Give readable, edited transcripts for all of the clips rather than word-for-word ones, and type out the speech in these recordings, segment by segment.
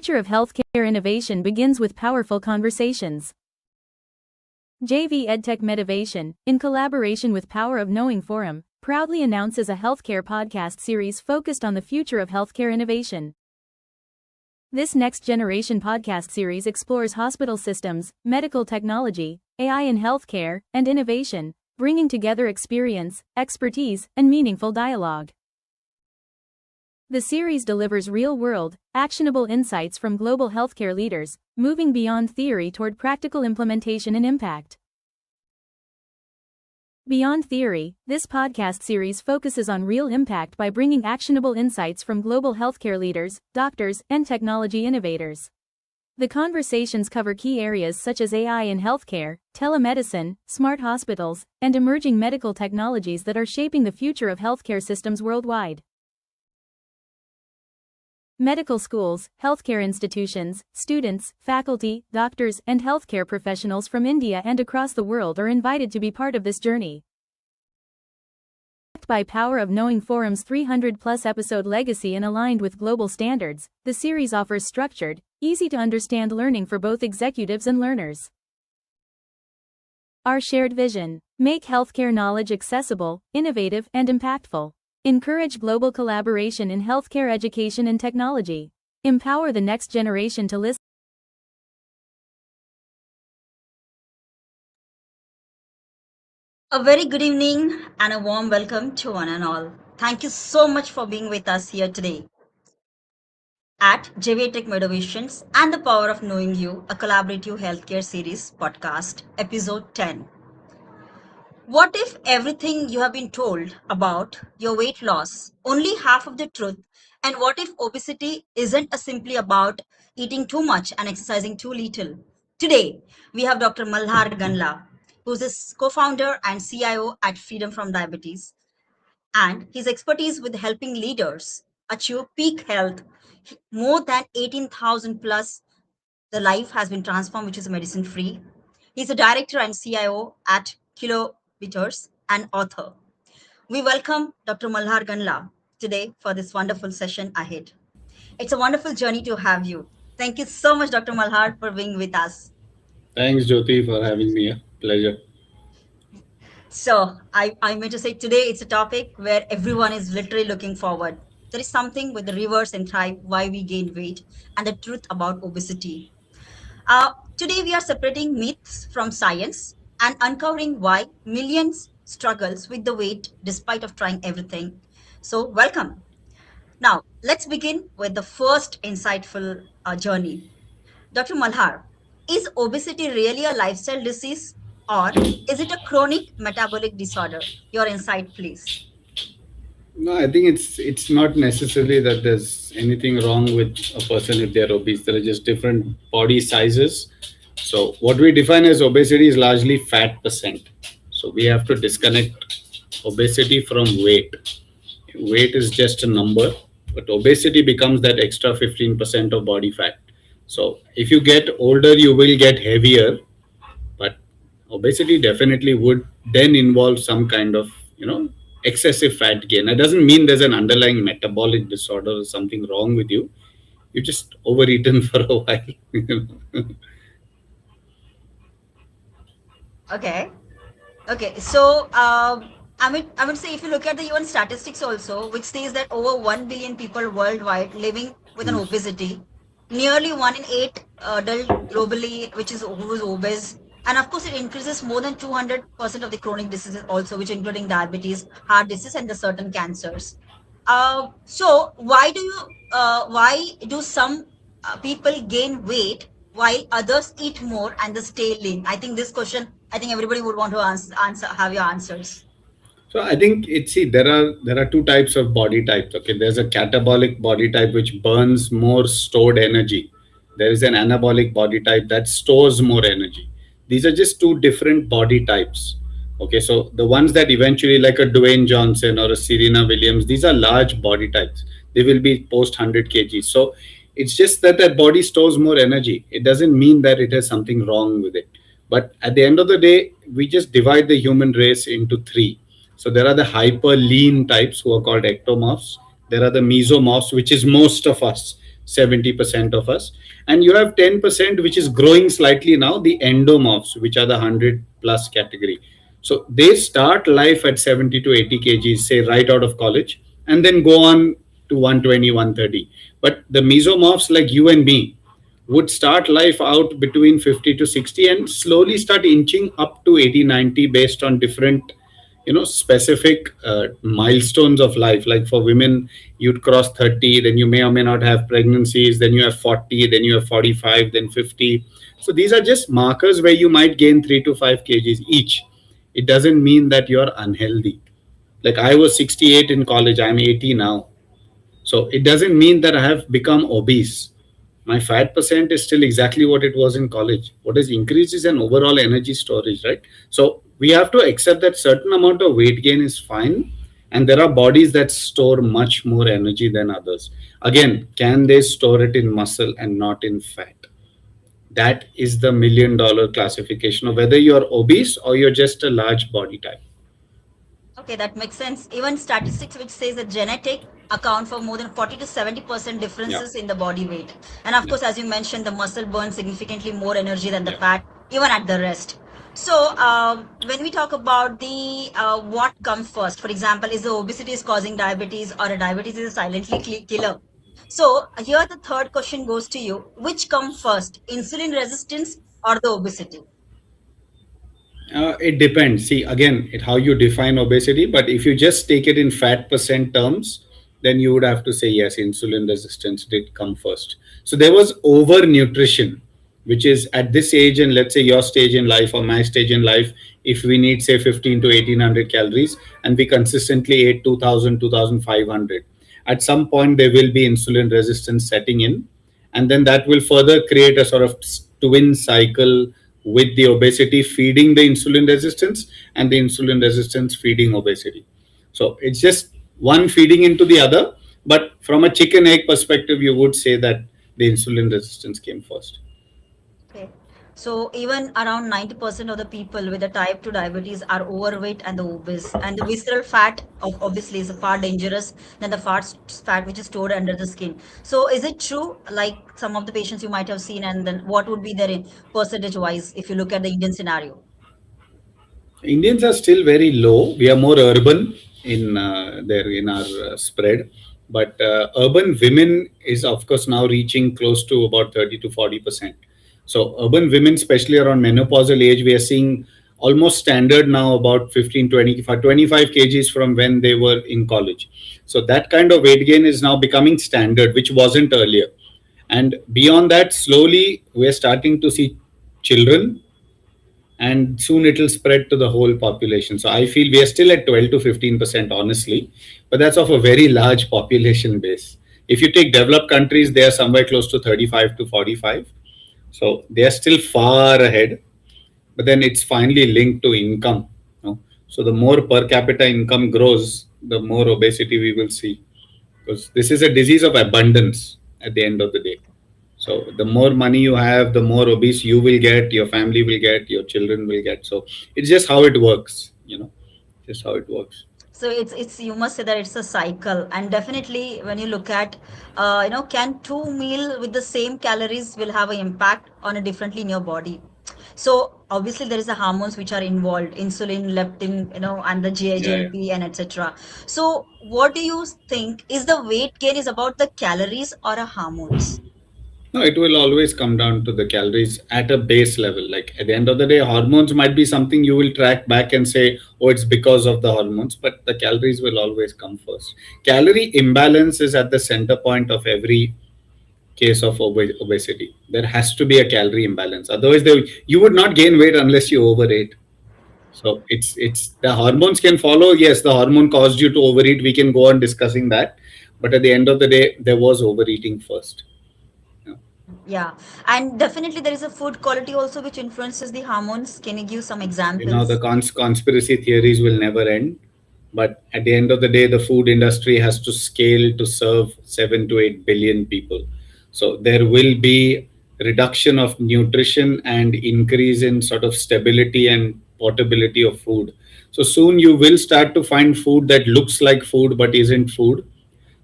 future of healthcare innovation begins with powerful conversations. JV EdTech Medivation, in collaboration with Power of Knowing Forum, proudly announces a healthcare podcast series focused on the future of healthcare innovation. This next-generation podcast series explores hospital systems, medical technology, AI in healthcare, and innovation, bringing together experience, expertise, and meaningful dialogue. The series delivers real-world, actionable insights from global healthcare leaders, moving beyond theory toward practical implementation and impact. Beyond theory, this podcast series focuses on real impact by bringing actionable insights from global healthcare leaders, doctors, and technology innovators. The conversations cover key areas such as AI in healthcare, telemedicine, smart hospitals, and emerging medical technologies that are shaping the future of healthcare systems worldwide. Medical schools, healthcare institutions, students, faculty, doctors, and healthcare professionals from India and across the world are invited to be part of this journey. Backed by Power of Knowing Forum's 300-plus episode legacy and aligned with global standards, the series offers structured, easy-to-understand learning for both executives and learners. Our shared vision: make healthcare knowledge accessible, innovative, and impactful. Encourage global collaboration in healthcare education and technology. Empower the next generation to listen. A very good evening and a warm welcome to one and all. Thank you so much for being with us here today at JV Tech Motivations and the Power of Knowing You, a collaborative healthcare series podcast, episode 10. What if everything you have been told about your weight loss, only half of the truth? And what if obesity isn't simply about eating too much and exercising too little? Today, we have Dr. Malhar Ganla, who's a co-founder and CIO at Freedom from Diabetes. And his expertise with helping leaders achieve peak health, more than 18,000 plus, the life has been transformed, which is medicine free. He's a director and CIO at Kilometers and author. We welcome Dr. Malhar Ganla today for this wonderful session ahead. It's a wonderful journey to have you. Thank you so much, Dr. Malhar, for being with us. Thanks, Jyoti, for having me here. Pleasure. So, I meant to say today it's a topic where everyone is literally looking forward. There is something with the reverse and thrive, why we gain weight, and the truth about obesity. Today, we are separating myths from science and uncovering why millions struggles with the weight despite of trying everything. So, welcome. Now, let's begin with the first insightful journey. Dr. Malhar, is obesity really a lifestyle disease or is it a chronic metabolic disorder? Your insight, please. No, I think it's not necessarily that there's anything wrong with a person if they're obese. There are just different body sizes. So what we define as obesity is largely fat percent. So we have to disconnect obesity from weight. Weight is just a number, but obesity becomes that extra 15% of body fat. So if you get older, you will get heavier, but obesity definitely would then involve some kind of excessive fat gain. That doesn't mean there's an underlying metabolic disorder or something wrong with you. You just overeaten for a while. Okay. Okay. So I would say if you look at the UN statistics also, which says that over 1 billion people worldwide living with an obesity, nearly 1 in 8 adult globally, which is who is obese. And of course, it increases more than 200% of the chronic diseases also, which including diabetes, heart disease, and the certain cancers. So why do some people gain weight while others eat more and they stay lean? I think this question, I think everybody would want to answer have your answers. So I think there are two types of body types. Okay, there's a catabolic body type which burns more stored energy. There is an anabolic body type that stores more energy. These are just two different body types. Okay, so the ones that eventually, like a Dwayne Johnson or a Serena Williams, these are large body types. They will be post 100 kgs. So it's just that that body stores more energy. It doesn't mean that it has something wrong with it. But at the end of the day, we just divide the human race into three. So there are the hyper lean types who are called ectomorphs. There are the mesomorphs, which is most of us. 70% of us. And you have 10%, which is growing slightly now, the endomorphs, which are the 100 plus category. So they start life at 70 to 80 kgs, say right out of college, and then go on to 120, 130. But the mesomorphs like you and me would start life out between 50 to 60 and slowly start inching up to 80, 90 based on different specific milestones of life. Like for women, you'd cross 30, then you may or may not have pregnancies, then you have 40, then you have 45, then 50. So these are just markers where you might gain 3 to 5 kgs each. It doesn't mean that you're unhealthy. Like I was 68 in college, I'm 80 now. So it doesn't mean that I have become obese. My fat percent is still exactly what it was in college. What has increased is an overall energy storage, right? So we have to accept that certain amount of weight gain is fine, and there are bodies that store much more energy than others. Again, can they store it in muscle and not in fat? That is the $1 million classification of whether you're obese or you're just a large body type. Okay, that makes sense. Even statistics which says that genetic account for more than 40 to 70% Yeah. differences in the body weight. And of Yeah. course, as you mentioned, the muscle burns significantly more energy than the Yeah. fat, even at the rest. So, when we talk about the what comes first, for example, is the obesity is causing diabetes or a diabetes is a silently killer? So, here the third question goes to you: which come first, insulin resistance or the obesity? It depends. See, again, how you define obesity. But if you just take it in fat percent terms, then you would have to say yes, insulin resistance did come first. So there was over nutrition, which is at this age, and let's say your stage in life or my stage in life, if we need say 15 to 1800 calories and we consistently ate 2000, 2500, at some point there will be insulin resistance setting in, and then that will further create a sort of twin cycle with the obesity feeding the insulin resistance and the insulin resistance feeding obesity. So it's just one feeding into the other, but from a chicken egg perspective you would say that the insulin resistance came first. Okay. So even around 90% of the people with the type 2 diabetes are overweight and the obese. And the visceral fat of obviously is far dangerous than the fat which is stored under the skin. So is it true, like some of the patients you might have seen, and then what would be their percentage wise if you look at the Indian scenario? Indians are still very low. We are more urban in our spread, but urban women is of course now reaching close to about 30 to 40%. So urban women, especially around menopausal age, we are seeing almost standard now about 15, 20, 25 kgs from when they were in college. So that kind of weight gain is now becoming standard, which wasn't earlier. And beyond that, slowly we're starting to see children, and soon it will spread to the whole population. So I feel we are still at 12 to 15%, honestly, but that's of a very large population base. If you take developed countries, they are somewhere close to 35 to 45. So they are still far ahead, but then it's finally linked to income. So the more per capita income grows, the more obesity we will see, because this is a disease of abundance at the end of the day. So the more money you have, the more obese you will get, your family will get, your children will get. So it's just how it works, just how it works. So it's you must say that it's a cycle, and definitely when you look at, can two meal with the same calories will have an impact on it differently in your body. So obviously there is the hormones which are involved, insulin, leptin, and the Yeah, yeah. GIGMP and etc. So what do you think is the weight gain is about the calories or a hormones? No, it will always come down to the calories at a base level. Like at the end of the day, hormones might be something you will track back and say, oh, it's because of the hormones, but the calories will always come first. Calorie imbalance is at the center point of every case of obesity. There has to be a calorie imbalance. Otherwise, you would not gain weight unless you overate. So it's the hormones can follow. Yes, the hormone caused you to overeat. We can go on discussing that, but at the end of the day, there was overeating first. Yeah. Yeah, and definitely there is a food quality also which influences the hormones. Can you give some The examples? conspiracy theories will never end, but at the end of the day, the food industry has to scale to serve 7 to 8 billion people. So there will be reduction of nutrition and increase in sort of stability and portability of food. So soon you will start to find food that looks like food but isn't food.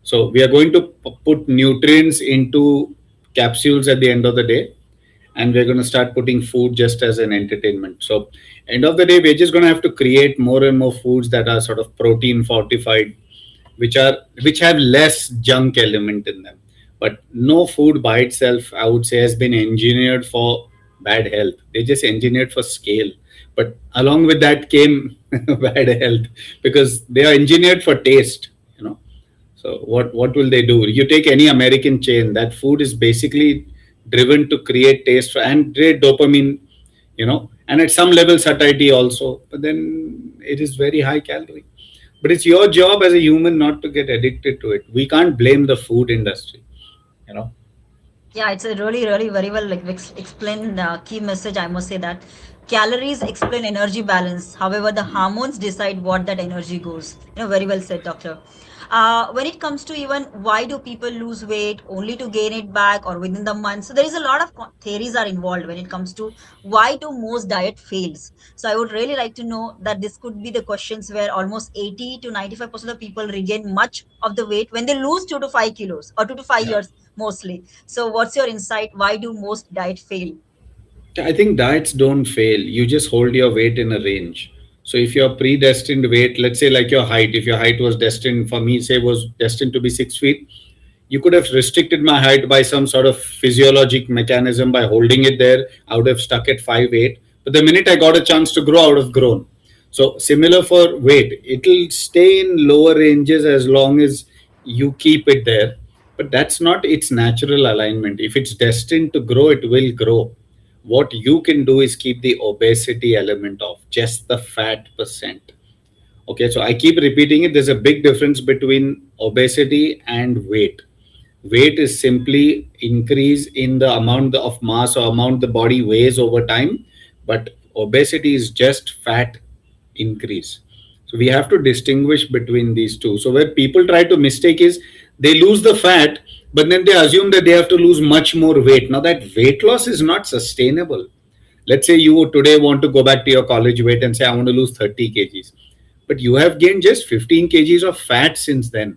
So we are going to put nutrients into capsules at the end of the day, and we're going to start putting food just as an entertainment. So end of the day, we're just going to have to create more and more foods that are sort of protein fortified, which have less junk element in them. But no food by itself, I would say, has been engineered for bad health. They just engineered for scale. But along with that came bad health, because they are engineered for taste. You know, so what will they do? You take any American chain, that food is basically driven to create taste and create dopamine, and at some level satiety also. But then it is very high calorie. But it's your job as a human not to get addicted to it. We can't blame the food industry, you know. Yeah, it's a really, really very well like explained key message. I must say that calories explain energy balance. However, the hormones decide what that energy goes. Very well said, doctor. When it comes to even why do people lose weight only to gain it back or within the month? So there is a lot of theories are involved when it comes to why do most diet fails. So I would really like to know that this could be the questions where almost 80 to 95% of people regain much of the weight when they lose 2 to 5 kilos or 2 to 5 years mostly. So, what's your insight? Why do most diet fail? I think diets don't fail. You just hold your weight in a range. So if your predestined weight, let's say like your height, if your height was destined, for me, say was destined to be 6 feet, you could have restricted my height by some sort of physiologic mechanism by holding it there. I would have stuck at 5'8". But the minute I got a chance to grow, I would have grown. So similar for weight, it'll stay in lower ranges as long as you keep it there. But that's not its natural alignment. If it's destined to grow, it will grow. What you can do is keep the obesity element off, just the fat percent. Okay, so I keep repeating it. There's a big difference between obesity and weight. Weight is simply increase in the amount of mass or amount the body weighs over time, but obesity is just fat increase. So we have to distinguish between these two. So where people try to mistake is they lose the fat, but then they assume that they have to lose much more weight. Now that weight loss is not sustainable. Let's say you today want to go back to your college weight and say, I want to lose 30 kgs. But you have gained just 15 kgs of fat since then.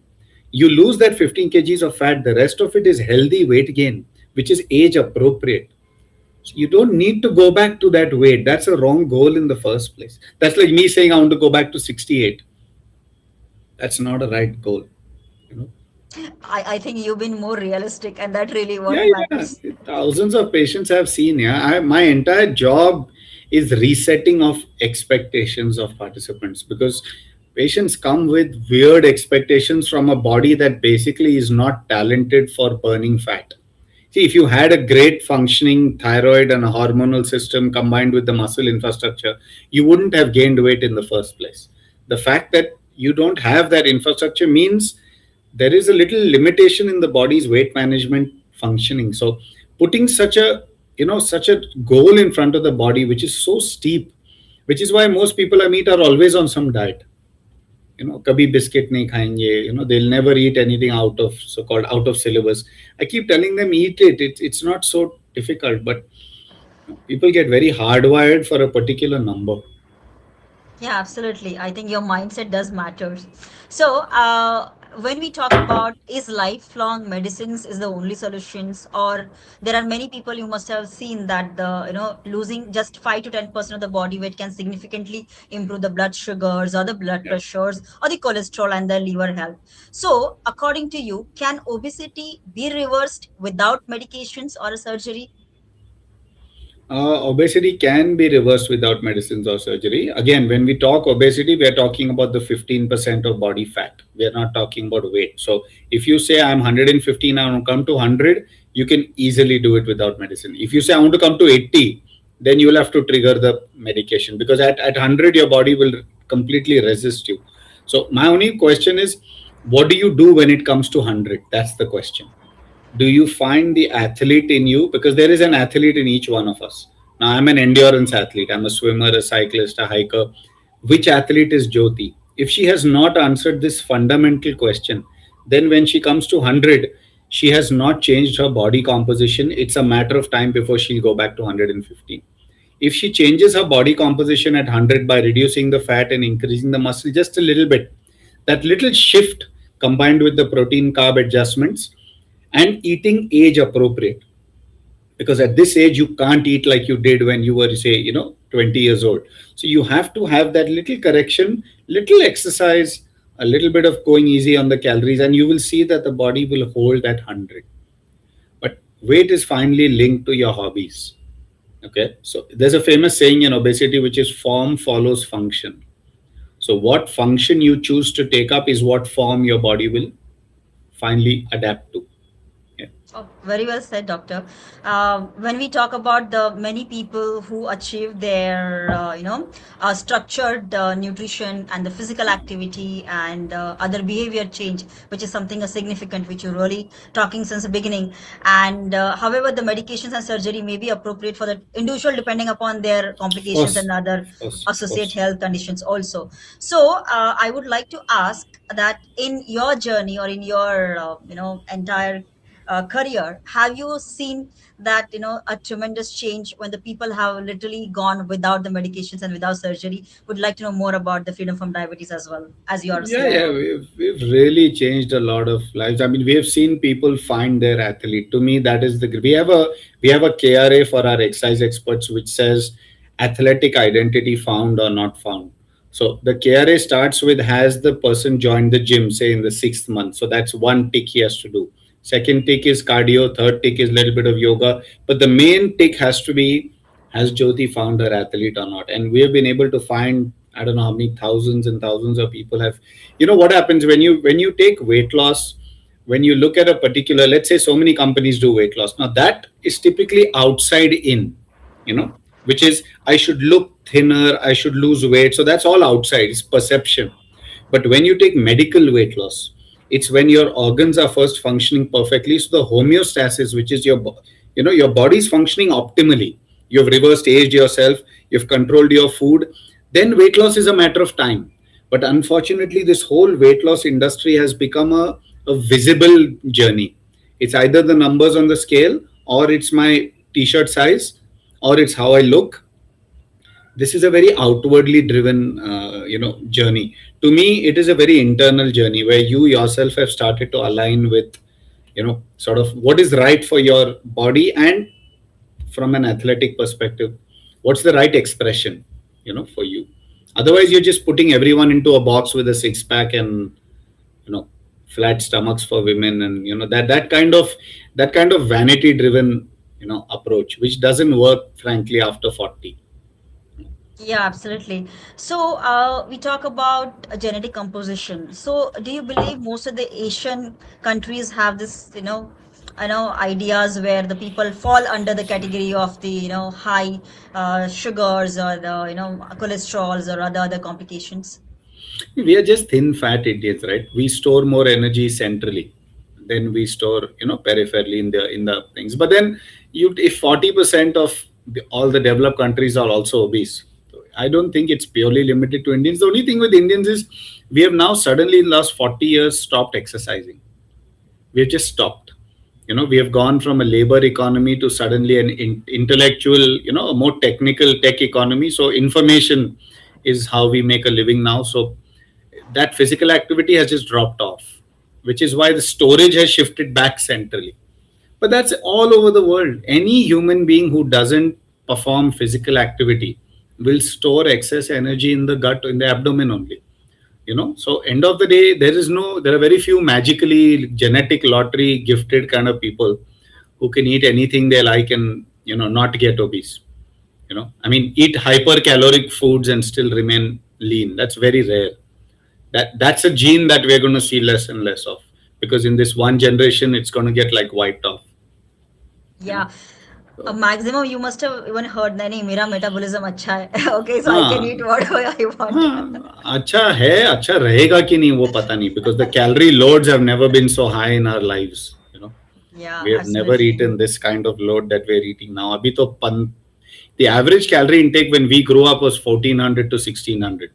You lose that 15 kgs of fat, the rest of it is healthy weight gain, which is age appropriate. So you don't need to go back to that weight. That's a wrong goal in the first place. That's like me saying I want to go back to 68. That's not a right goal. You know? I think you've been more realistic, and that really what Yeah, matters. yeah. Thousands of patients I've seen. Yeah, my entire job is resetting of expectations of participants, because patients come with weird expectations from a body that basically is not talented for burning fat. See, if you had a great functioning thyroid and a hormonal system combined with the muscle infrastructure, you wouldn't have gained weight in the first place. The fact that you don't have that infrastructure means there is a little limitation in the body's weight management functioning. So putting such a goal in front of the body, which is so steep, which is why most people I meet are always on some diet. कभी biscuit नहीं खाएंगे. They'll never eat anything out of so-called out of syllabus. I keep telling them eat it. It's not so difficult, but people get very hardwired for a particular number. Yeah, absolutely. I think your mindset does matter. So, when we talk about is lifelong medicines is the only solutions, or there are many people you must have seen that the losing just 5 to 10% of the body weight can significantly improve the blood sugars or the blood Yeah. pressures or the cholesterol and the liver health. So, according to you, can obesity be reversed without medications or a surgery? Obesity can be reversed without medicines or surgery. Again, when we talk obesity, we are talking about the 15% of body fat. We are not talking about weight. So if you say I'm 115, I want to come to 100, you can easily do it without medicine. If you say I want to come to 80, then you will have to trigger the medication, because at 100, your body will completely resist you. So my only question is, what do you do when it comes to 100? That's the question. Do you find the athlete in you? Because there is an athlete in each one of us. Now I'm an endurance athlete, I'm a swimmer, a cyclist, a hiker. Which athlete is Jyoti? If she has not answered this fundamental question, then when she comes to 100, she has not changed her body composition. It's a matter of time before she'll go back to 115. If she changes her body composition at 100 by reducing the fat and increasing the muscle just a little bit, that little shift combined with the protein carb adjustments and eating age appropriate, because at this age you can't eat like you did when you were, say, 20 years old. So you have to have that little correction, little exercise, a little bit of going easy on the calories, and you will see that the body will hold that 100. But weight is finally linked to your hobbies. Okay, so there's a famous saying in obesity which is form follows function. So what function you choose to take up is what form your body will finally adapt to. Yeah. Oh, very well said, Doctor. When we talk about the many people who achieve their, structured nutrition and the physical activity and other behavior change, which is something a significant, which you're really talking since the beginning. And however, the medications and surgery may be appropriate for the individual depending upon their Of complications and course, other of course, of associate course. health conditions also. So, I would like to ask that in your journey or in your, entire career, have you seen that a tremendous change when the people have literally gone without the medications and without surgery? Would like to know more about the freedom from diabetes as well as your Yeah, yeah, CIO. we've really changed a lot of lives. I mean, we have seen people find their athlete. To me, that is the we have a KRA for our exercise experts, which says athletic identity found or not found. So the KRA starts with, has the person joined the gym, say in the sixth month. So that's one tick he has to do. Second tick is cardio. Third tick is a little bit of yoga. But the main tick has to be, has Jyoti found her athlete or not? And we have been able to find, I don't know how many thousands and thousands of people have. What happens when you take weight loss, when you look at a particular, let's say so many companies do weight loss. Now that is typically outside in, which is, I should look thinner, I should lose weight. So that's all outside, it's perception. But when you take medical weight loss, it's when your organs are first functioning perfectly. So the homeostasis, which is your body's functioning optimally. You've reversed aged yourself, you've controlled your food. Then weight loss is a matter of time. But unfortunately, this whole weight loss industry has become a visible journey. It's either the numbers on the scale, or it's my t-shirt size, or it's how I look. This is a very outwardly driven journey. To me, it is a very internal journey where you yourself have started to align with, sort of what is right for your body, and from an athletic perspective, what's the right expression, for you. Otherwise you're just putting everyone into a box with a six pack and, you know flat stomachs for women, and that kind of vanity driven, approach, which doesn't work frankly after 40. Yeah, absolutely. So, we talk about genetic composition. So, do you believe most of the Asian countries have this, ideas where the people fall under the category of the, high sugars or the, cholesterols or other complications? We are just thin fat Indians, right? We store more energy centrally than we store, peripherally in the things. But then, if 40% of all the developed countries are also obese, so I don't think it's purely limited to Indians. The only thing with Indians is, we have now suddenly in the last 40 years stopped exercising. We have just stopped. We have gone from a labor economy to suddenly an intellectual, a more technical tech economy. So information is how we make a living now. So that physical activity has just dropped off, which is why the storage has shifted back centrally. But that's all over the world. Any human being who doesn't perform physical activity will store excess energy in the gut, in the abdomen only. So end of the day, there are very few magically genetic lottery gifted kind of people who can eat anything they like and, not get obese. I mean, eat hypercaloric foods and still remain lean. That's very rare. That's a gene that we're going to see less and less of, because in this one generation it's going to get like wiped off. you know Yeah. A so maximum you must have even heard, nahi, mera metabolism acha hai. Okay, so I can हाँ eat whatever I want. हाँ, अच्छा है, अच्छा रहेगा कि नहीं वो पता नहीं, because the calorie loads have never been so high in our lives. Yeah, We have never absolutely. eaten this kind of load that we're eating now. अभी तो the average calorie intake when we grew up was 1400 to 1600.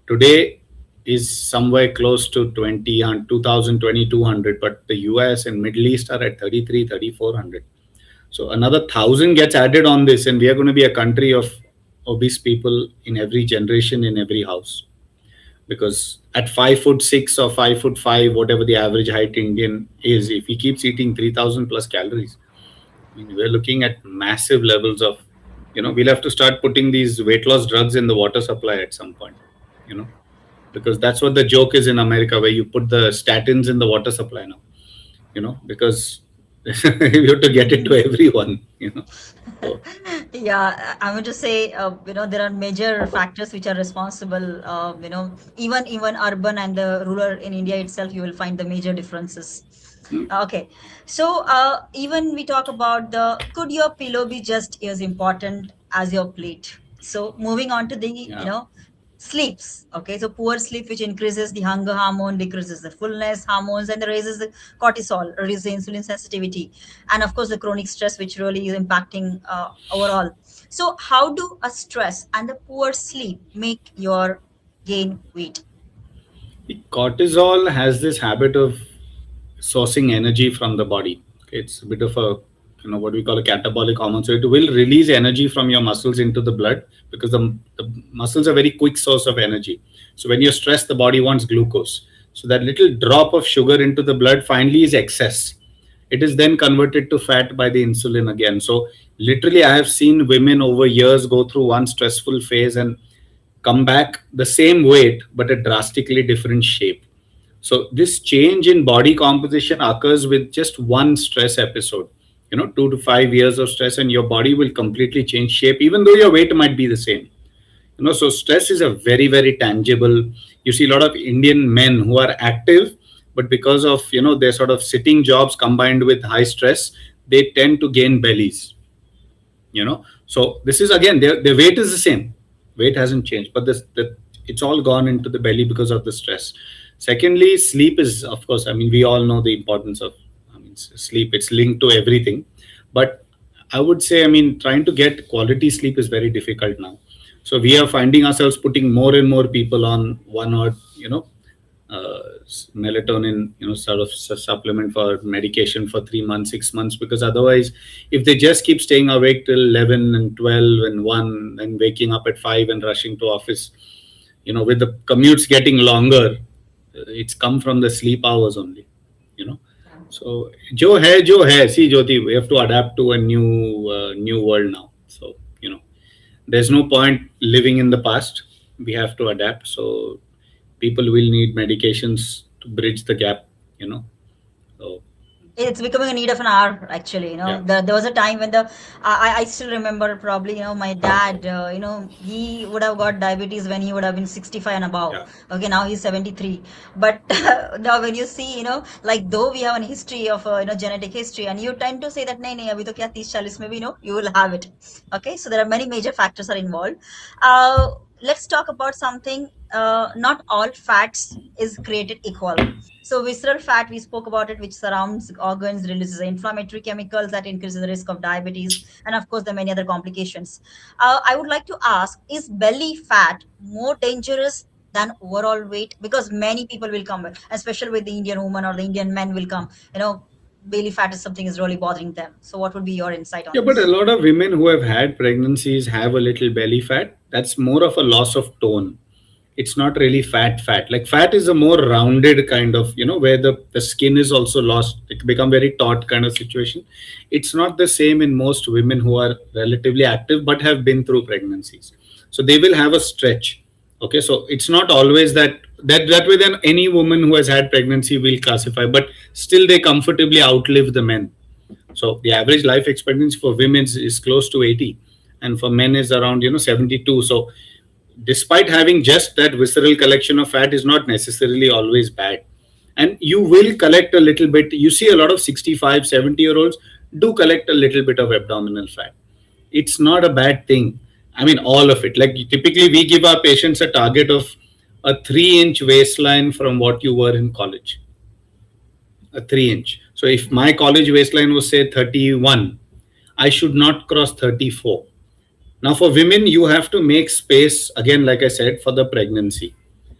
Today is somewhere close to 20 and 2000, 2200, but the US and Middle East are at 33, 3400. So another 1,000 gets added on this, and we are going to be a country of obese people in every generation, in every house. because at 5'6" or 5'5", whatever the average height Indian is, if he keeps eating 3,000 plus calories, I mean, we're looking at massive levels of, we'll have to start putting these weight loss drugs in the water supply at some point, you know, because that's what the joke is in America, where you put the statins in the water supply now, because you have to get it to everyone. So, Yeah, I want to say, there are major factors which are responsible. Even urban and the rural in India itself, you will find the major differences. Okay, so even we talk about the could your pillow be just as important as your plate? So moving on to the yeah. sleeps. Okay, so poor sleep, which increases the hunger hormone, decreases the fullness hormones, and raises the cortisol, reduces the insulin sensitivity, and of course the chronic stress, which really is impacting overall. So how do a stress and the poor sleep make your gain weight? Cortisol has this habit of sourcing energy from the body. Okay, it's a bit of a, what we call a catabolic hormone. So it will release energy from your muscles into the blood, because the muscles are very quick source of energy. So when you're stressed, the body wants glucose. So that little drop of sugar into the blood finally is excess. It is then converted to fat by the insulin again. So literally, I have seen women over years go through one stressful phase and come back the same weight but a drastically different shape. So this change in body composition occurs with just one stress episode. 2 to 5 years of stress, and your body will completely change shape, even though your weight might be the same. So stress is a very, very tangible. You see a lot of Indian men who are active, but because of their sort of sitting jobs combined with high stress, they tend to gain bellies. So this is again, their weight is the same, weight hasn't changed, but it's all gone into the belly because of the stress. Secondly, sleep is, of course, I mean, we all know the importance of, I mean, sleep, it's linked to everything. But I would say, I mean, trying to get quality sleep is very difficult now. So we are finding ourselves putting more and more people on one or melatonin, sort of supplement for medication for 3 months, 6 months, because otherwise, if they just keep staying awake till 11 and 12 and 1 and waking up at 5 and rushing to office, with the commutes getting longer, it's come from the sleep hours only, you know. So, jo hai. See, Jyoti, we have to adapt to a new world now. So, there's no point living in the past. We have to adapt. So people will need medications to bridge the gap, so It's becoming a need of an hour, actually. yeah. There was a time when I still remember, probably, my dad, he would have got diabetes when he would have been 65 and above. Yeah. Okay, now he's 73. But now when you see, like, though we have a history of, genetic history, and you tend to say that, nahi, nahi, abhi to kya, 30 40 maybe, you will have it. Okay, so there are many major factors are involved. Let's talk about something. Not all fats is created equal. So visceral fat, we spoke about it, which surrounds organs, releases inflammatory chemicals that increases the risk of diabetes, and of course, there are many other complications. I would like to ask: is belly fat more dangerous than overall weight? Because many people will come, especially with the Indian woman or the Indian men will come. Belly fat is something is really bothering them. So, what would be your insight on Yeah, but a this? lot of women who have had pregnancies have a little belly fat. That's more of a loss of tone. It's not really fat. Like fat is a more rounded kind of, where the skin is also lost. It become very taut kind of situation. It's not the same in most women who are relatively active but have been through pregnancies. So they will have a stretch. Okay, so it's not always that way. Then any woman who has had pregnancy will classify, but still they comfortably outlive the men. So the average life expectancy for women is close to 80, and for men is around 72. So despite having just that visceral collection of fat is not necessarily always bad, and you will collect a little bit. You see a lot of 65, 70 year olds do collect a little bit of abdominal fat. It's not a bad thing. I mean, all of it. Like typically we give our patients a target of a 3-inch waistline from what you were in college, a 3-inch. So if my college waistline was say 31, I should not cross 34. Now for women, you have to make space again, like I said, for the pregnancy.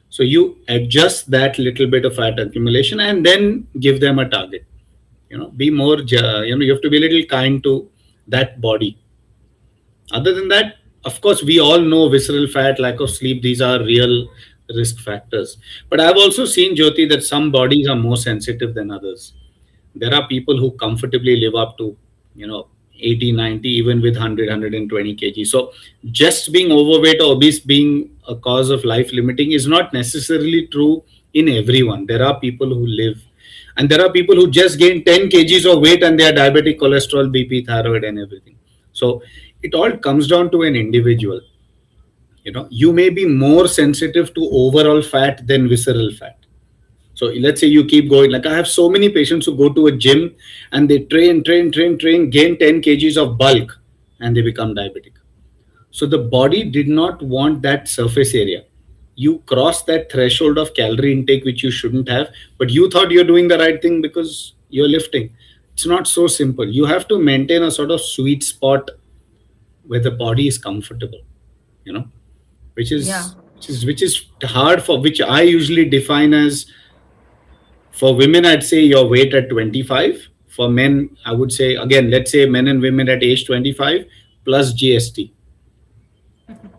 So you adjust that little bit of fat accumulation and then give them a target. Be more, you have to be a little kind to that body. Other than that, of course, we all know visceral fat, lack of sleep, these are real risk factors. But I've also seen, Jyoti, that some bodies are more sensitive than others. There are people who comfortably live up to, you know, 80, 90, even with 100, 120 kg. So just being overweight or obese being a cause of life limiting is not necessarily true in everyone. There are people who live, and there are people who just gain 10 kgs of weight and they are diabetic, cholesterol, BP, thyroid, and everything. So it all comes down to an individual. You know, you may be more sensitive to overall fat than visceral fat. So let's say you keep going. Like I have so many patients who go to a gym and they train, gain 10 kgs of bulk, and they become diabetic. So the body did not want that surface area. You cross that threshold of calorie intake which you shouldn't have, but you thought you're doing the right thing because you're lifting. It's not so simple. You have to maintain a sort of sweet spot where the body is comfortable, you know, Yeah, which is hard, for which I usually define as, for women, I'd say your weight at 25. For men, I would say, again, let's say men and women at age 25 plus GST.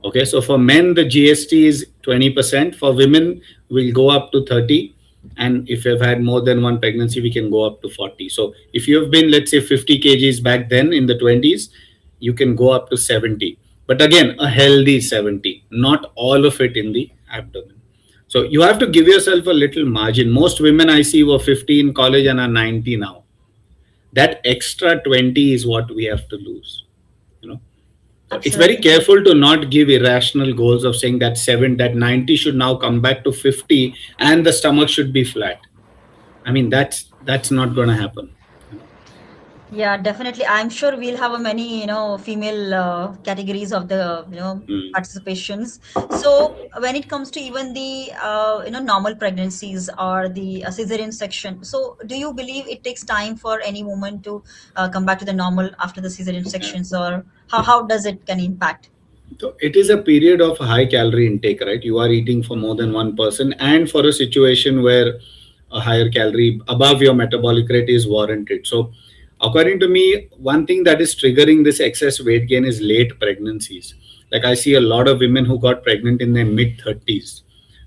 Okay, so for men, the GST is 20%. For women, we'll go up to 30. And if you've had more than one pregnancy, we can go up to 40. So if you have been, let's say, 50 kgs back then in the 20s, you can go up to 70. But again, a healthy 70, not all of it in the abdomen. So you have to give yourself a little margin. Most women I see were 50 in college and are 90 now. That extra 20 is what we have to lose. You know, so it's very absolutely. careful to not give irrational goals of saying that 90 should now come back to 50 and the stomach should be flat. I mean, that's not going to happen. You know. Yeah, definitely. I'm sure we'll have a many, female categories of the, Mm. participations. So when it comes to even the, normal pregnancies or the cesarean section, so do you believe it takes time for any woman to come back to the normal after the cesarean Yeah. sections, or how does it can impact? So it is a period of high calorie intake, right? You are eating for more than one person, and for a situation where a higher calorie above your metabolic rate is warranted. So, according to me, one thing that is triggering this excess weight gain is late pregnancies. Like I see a lot of women who got pregnant in their mid 30s.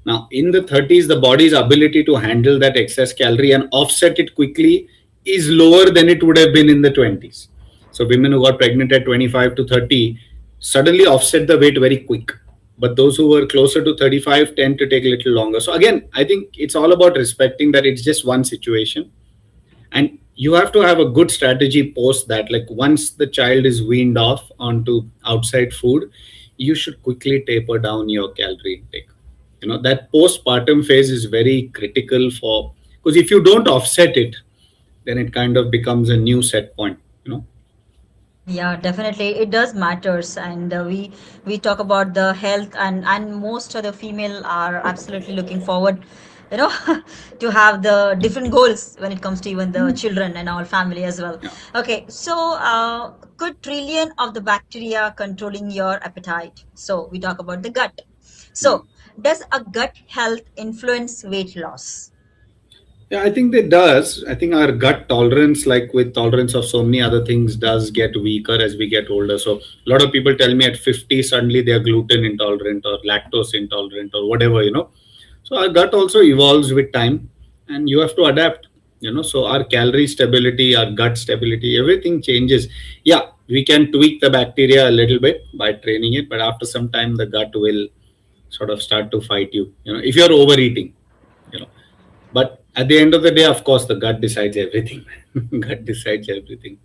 Now, in the 30s, the body's ability to handle that excess calorie and offset it quickly is lower than it would have been in the 20s. So, women who got pregnant at 25 to 30 suddenly offset the weight very quick. But those who were closer to 35 tend to take a little longer. So, again, I think it's all about respecting that it's just one situation. And you have to have a good strategy post that. Like, once the child is weaned off onto outside food, you should quickly taper down your calorie intake. You know, that postpartum phase is very critical, for because if you don't offset it, then it kind of becomes a new set point, you know. Yeah, definitely. It does matters, and we talk about the health, and most of the female are absolutely looking forward, you know, to have the different goals when it comes to even the children and our family as well. Yeah. Okay, so could trillion of the bacteria controlling your appetite? So we talk about the gut. Mm. So does a gut health influence weight loss? Yeah, I think it does. I think our gut tolerance, like with tolerance of so many other things, does get weaker as we get older. So a lot of people tell me at 50 suddenly they're gluten intolerant or lactose intolerant or whatever, you know. So our gut also evolves with time, and you have to adapt, you know. So our calorie stability, our gut stability, everything changes. Yeah, we can tweak the bacteria a little bit by training it, but after some time the gut will sort of start to fight you, you know, if you're overeating, you know. But at the end of the day, of course, the gut decides everything. Gut decides everything.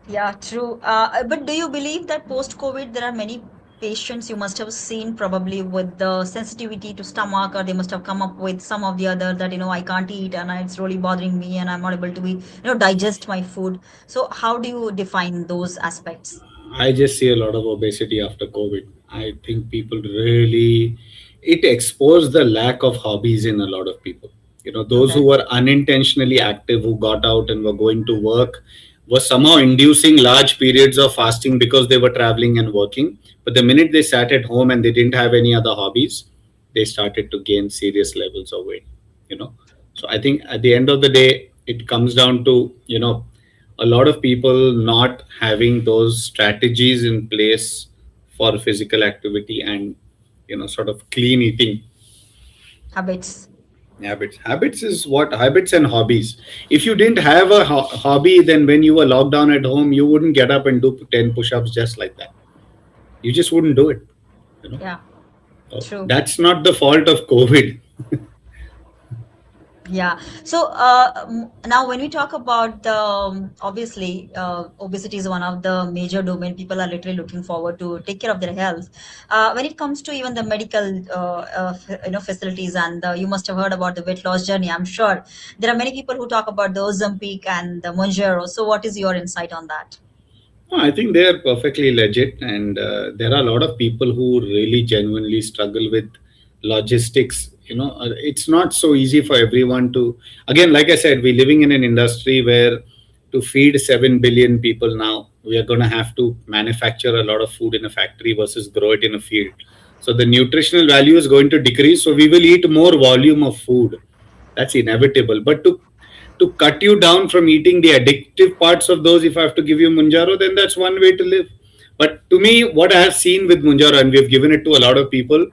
Yeah, true. But do you believe that post-COVID, there are many patients you must have seen probably with the sensitivity to stomach, or they must have come up with some of the other that, I can't eat and it's really bothering me and I'm not able to digest my food. So how do you define those aspects? I just see a lot of obesity after COVID. I think people really, it exposed the lack of hobbies in a lot of people. You know, those Okay. who were unintentionally active, who got out and were going to work, were somehow inducing large periods of fasting because they were traveling and working. But the minute they sat at home and they didn't have any other hobbies, they started to gain serious levels of weight, you know. So I think at the end of the day, it comes down to, you know, a lot of people not having those strategies in place for physical activity and, you know, sort of clean eating. Habits. Habits is what habits and hobbies. If you didn't have a hobby, then when you were locked down at home, you wouldn't get up and do 10 push-ups just like that. You just wouldn't do it. You know, Yeah, so true. that's not the fault of COVID. Yeah. So now, when we talk about the obviously obesity is one of the major domain people are literally looking forward to take care of their health. When it comes to even the medical facilities, and you must have heard about the weight loss journey. I'm sure there are many people who talk about the Ozempic and the Monjaro. So what is your insight on that? No, I think they are perfectly legit, and there are a lot of people who really genuinely struggle with logistics. It's not so easy for everyone to. Again, like I said, we're living in an industry where to feed 7 billion people now, we are going to have to manufacture a lot of food in a factory versus grow it in a field. So the nutritional value is going to decrease. So we will eat more volume of food. That's inevitable. But to cut you down from eating the addictive parts of those, if I have to give you Munjaro, then that's one way to live. But to me, what I have seen with Munjaro, and we've given it to a lot of people,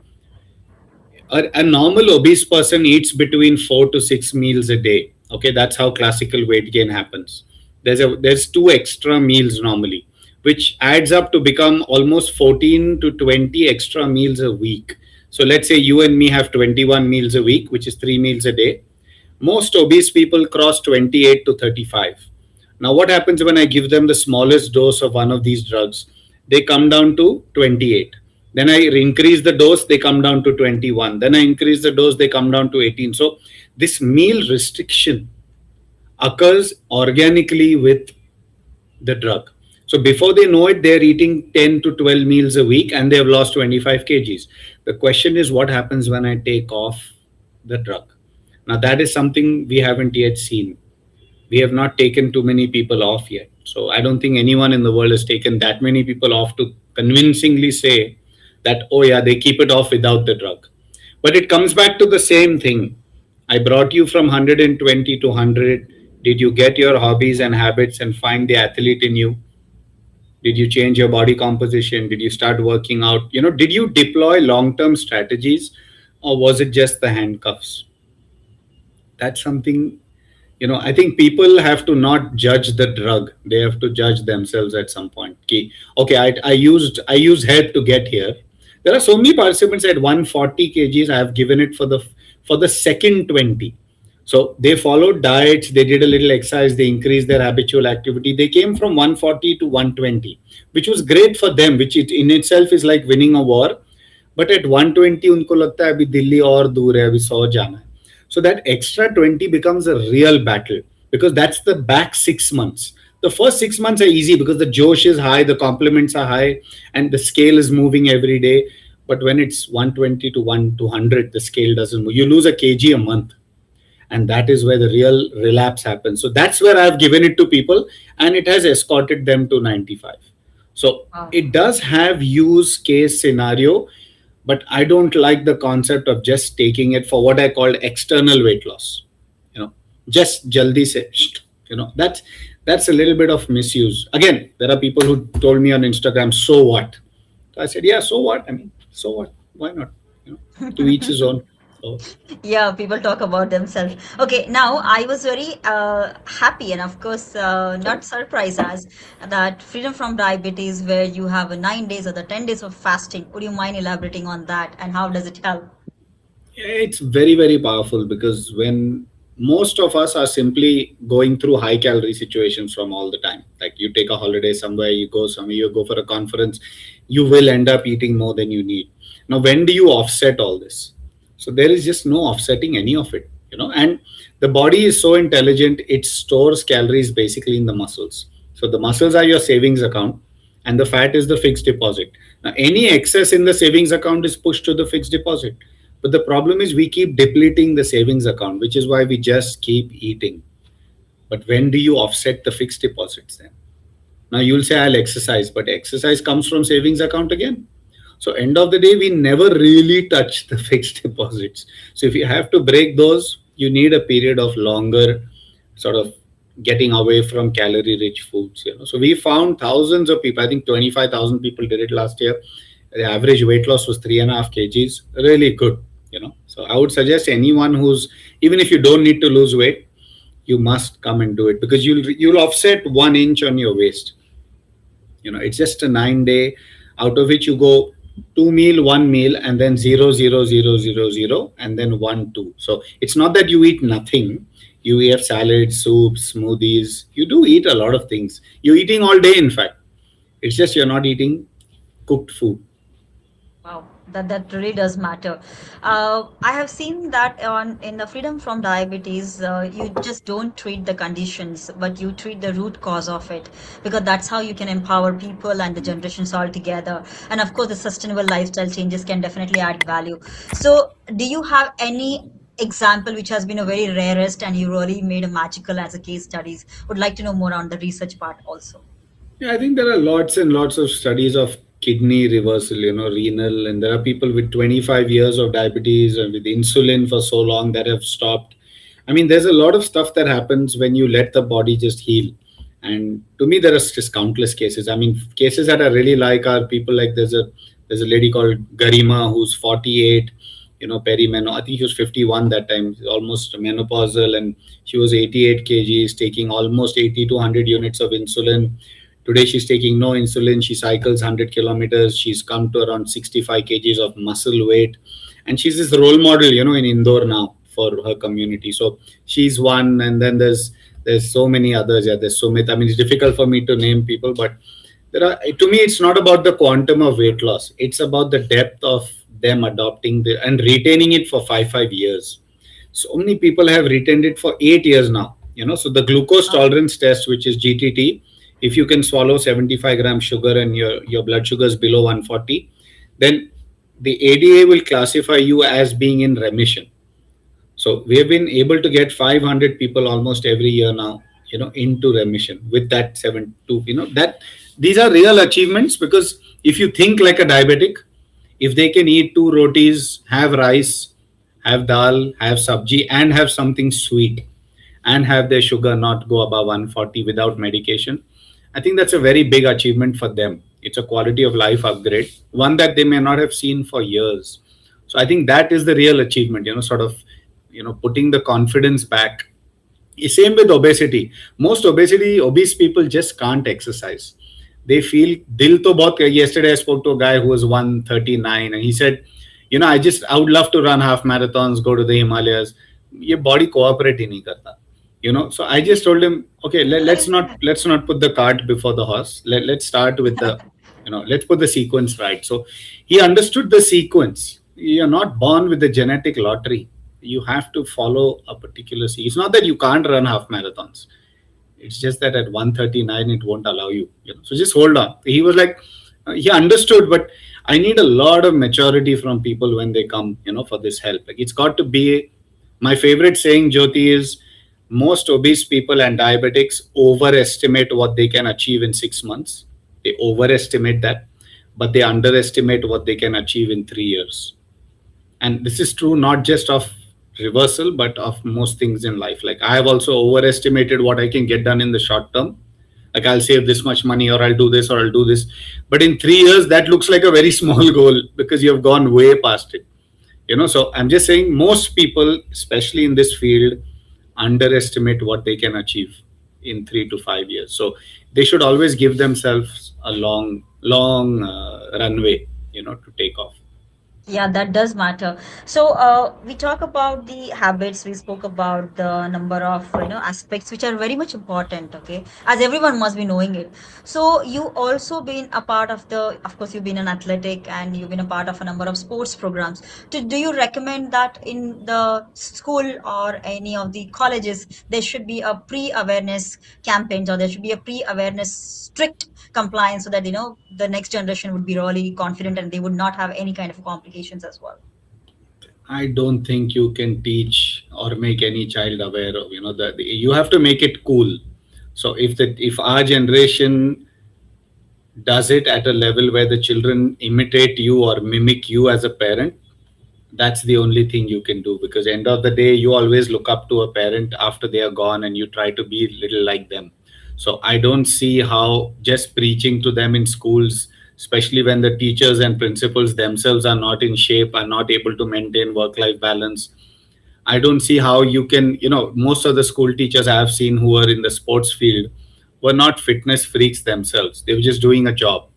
a normal obese person eats between 4 to 6 meals a day. Okay, that's how classical weight gain happens. There's two extra meals normally, which adds up to become almost 14 to 20 extra meals a week. So let's say you and me have 21 meals a week, which is 3 meals a day. Most obese people cross 28 to 35. Now, what happens when I give them the smallest dose of one of these drugs? They come down to 28. Then I increase the dose, they come down to 21. Then I increase the dose, they come down to 18. So, this meal restriction occurs organically with the drug. So before they know it, they're eating 10 to 12 meals a week and they've lost 25 kgs. The question is, what happens when I take off the drug? Now, that is something we haven't yet seen. We have not taken too many people off yet. So I don't think anyone in the world has taken that many people off to convincingly say that, oh, yeah, they keep it off without the drug. But it comes back to the same thing. I brought you from 120 to 100. Did you get your hobbies and habits and find the athlete in you? Did you change your body composition? Did you start working out? Did you deploy long term strategies, or was it just the handcuffs? That's something. I think people have to not judge the drug, they have to judge themselves at some point. Okay, I used help to get here. There are so many participants at 140 kgs. I have given it for the second 20. So they followed diets, they did a little exercise, they increased their habitual activity, they came from 140 to 120, which was great for them, which it in itself is like winning a war. But at 120 उनको लगता है अभी दिल्ली और दूर है, अभी 100 जाना है. So that extra 20 becomes a real battle because that's the back 6 months. The first 6 months are easy because the josh is high, the compliments are high, and the scale is moving every day. But when it's 120 to 200, the scale doesn't move. You lose a kg a month, and that is where the real relapse happens. So that's where I've given it to people, and it has escorted them to 95. So Wow. it does have use case scenario, but I don't like the concept of just taking it for what I call external weight loss. Just jaldi se, that's a little bit of misuse. Again, there are people who told me on Instagram, so what? So I said, yeah, so what? I mean, so what? Why not? To each his own. So Yeah, people talk about themselves. Okay, now I was very happy and, of course, not surprised as that freedom from diabetes, where you have a 9 days or the 10 days of fasting. Would you mind elaborating on that and how does it help? it's very, very powerful because when most of us are simply going through high calorie situations from all the time, like you take a holiday somewhere, you go somewhere, you go for a conference, you will end up eating more than you need. Now, when do you offset all this? So there is just no offsetting any of it, and the body is so intelligent, it stores calories basically in the muscles. So the muscles are your savings account and the fat is the fixed deposit. Now, any excess in the savings account is pushed to the fixed deposit. But the problem is we keep depleting the savings account, which is why we just keep eating. But when do you offset the fixed deposits then? Now you'll say I'll exercise, but exercise comes from savings account again. So end of the day, we never really touch the fixed deposits. So if you have to break those, you need a period of longer sort of getting away from calorie rich foods. So we found thousands of people. I think 25,000 people did it last year. The average weight loss was 3.5 kgs. Really good. So I would suggest anyone who's, even if you don't need to lose weight, you must come and do it, because you'll offset 1 inch on your waist. It's just a 9 day, out of which you go two meal, one meal, and then zero, zero, zero, zero, zero, and then one, two. So it's not that you eat nothing. You eat salads, soups, smoothies. You do eat a lot of things. You're eating all day, in fact. It's just you're not eating cooked food. Wow, that really does matter. I have seen that on in the freedom from diabetes, you just don't treat the conditions, but you treat the root cause of it, because that's how you can empower people and the generations all together. And of course, the sustainable lifestyle changes can definitely add value. So, do you have any example which has been a very rarest and you really made a magical as a case studies? Would like to know more on the research part also. Yeah, I think there are lots and lots of studies of kidney reversal, renal, and there are people with 25 years of diabetes and with insulin for so long that have stopped. I mean, there's a lot of stuff that happens when you let the body just heal. And to me, there are just countless cases. I mean, cases that I really like are people like there's a lady called Garima who's 48, perimenopause. I think she was 51 that time, almost menopausal, and she was 88 kgs, taking almost 80 to 100 units of insulin. Today, she's taking no insulin. She cycles 100 kilometers. She's come to around 65 kgs of muscle weight. And she's this role model, in Indore now for her community. So she's one. And then there's so many others. Yeah, there's so many. I mean, it's difficult for me to name people, but to me, it's not about the quantum of weight loss. It's about the depth of them adopting and retaining it for five years. So many people have retained it for 8 years now. So the glucose tolerance test, which is GTT, if you can swallow 75 grams sugar and your blood sugar is below 140, then the ADA will classify you as being in remission. So we have been able to get 500 people almost every year now, into remission with that 7 2. That these are real achievements, because if you think like a diabetic, if they can eat two rotis, have rice, have dal, have sabji, and have something sweet, and have their sugar not go above 140 without medication, I think that's a very big achievement for them. It's a quality of life upgrade, one that they may not have seen for years. So I think that is the real achievement, sort of, putting the confidence back. Same with obesity. Most obese people just can't exercise. They feel dil to bahut. Yesterday I spoke to a guy who was 139, and he said, I would love to run half marathons, go to the Himalayas. Your body cooperate hi nahi karta. So I just told him, okay, let's not put the cart before the horse. Let's start with the, let's put the sequence right. So he understood the sequence. You're not born with the genetic lottery. You have to follow a particular It's not that you can't run half marathons. It's just that at 139 it won't allow you. So just hold on. He was like, he understood, but I need a lot of maturity from people when they come, for this help. Like, it's got to be. My favorite saying, Jyoti, is most obese people and diabetics overestimate what they can achieve in 6 months. They overestimate that, but they underestimate what they can achieve in 3 years. And this is true not just of reversal, but of most things in life. Like, I have also overestimated what I can get done in the short term. Like, I'll save this much money, or I'll do this, or I'll do this. But in 3 years, that looks like a very small goal, because you have gone way past it. So I'm just saying, most people, especially in this field, underestimate what they can achieve in 3 to 5 years. So they should always give themselves a long runway, to take off. Yeah, that does matter. So, we talk about the habits. We spoke about the number of aspects which are very much important. Okay, as everyone must be knowing it. So, you also been a part of Of course, you've been an athletic and you've been a part of a number of sports programs. Do you recommend that in the school or any of the colleges there should be a pre-awareness campaigns, or there should be a pre-awareness strict compliance, so that the next generation would be really confident and they would not have any kind of complications as well? I don't think you can teach or make any child aware of, that you have to make it cool. So if our generation does it at a level where the children imitate you or mimic you as a parent, that's the only thing you can do, because end of the day, you always look up to a parent after they are gone, and you try to be little like them. So I don't see how just preaching to them in schools, especially when the teachers and principals themselves are not in shape, are not able to maintain work life balance. I don't see how you can, most of the school teachers I have seen who are in the sports field were not fitness freaks themselves. They were just doing a job.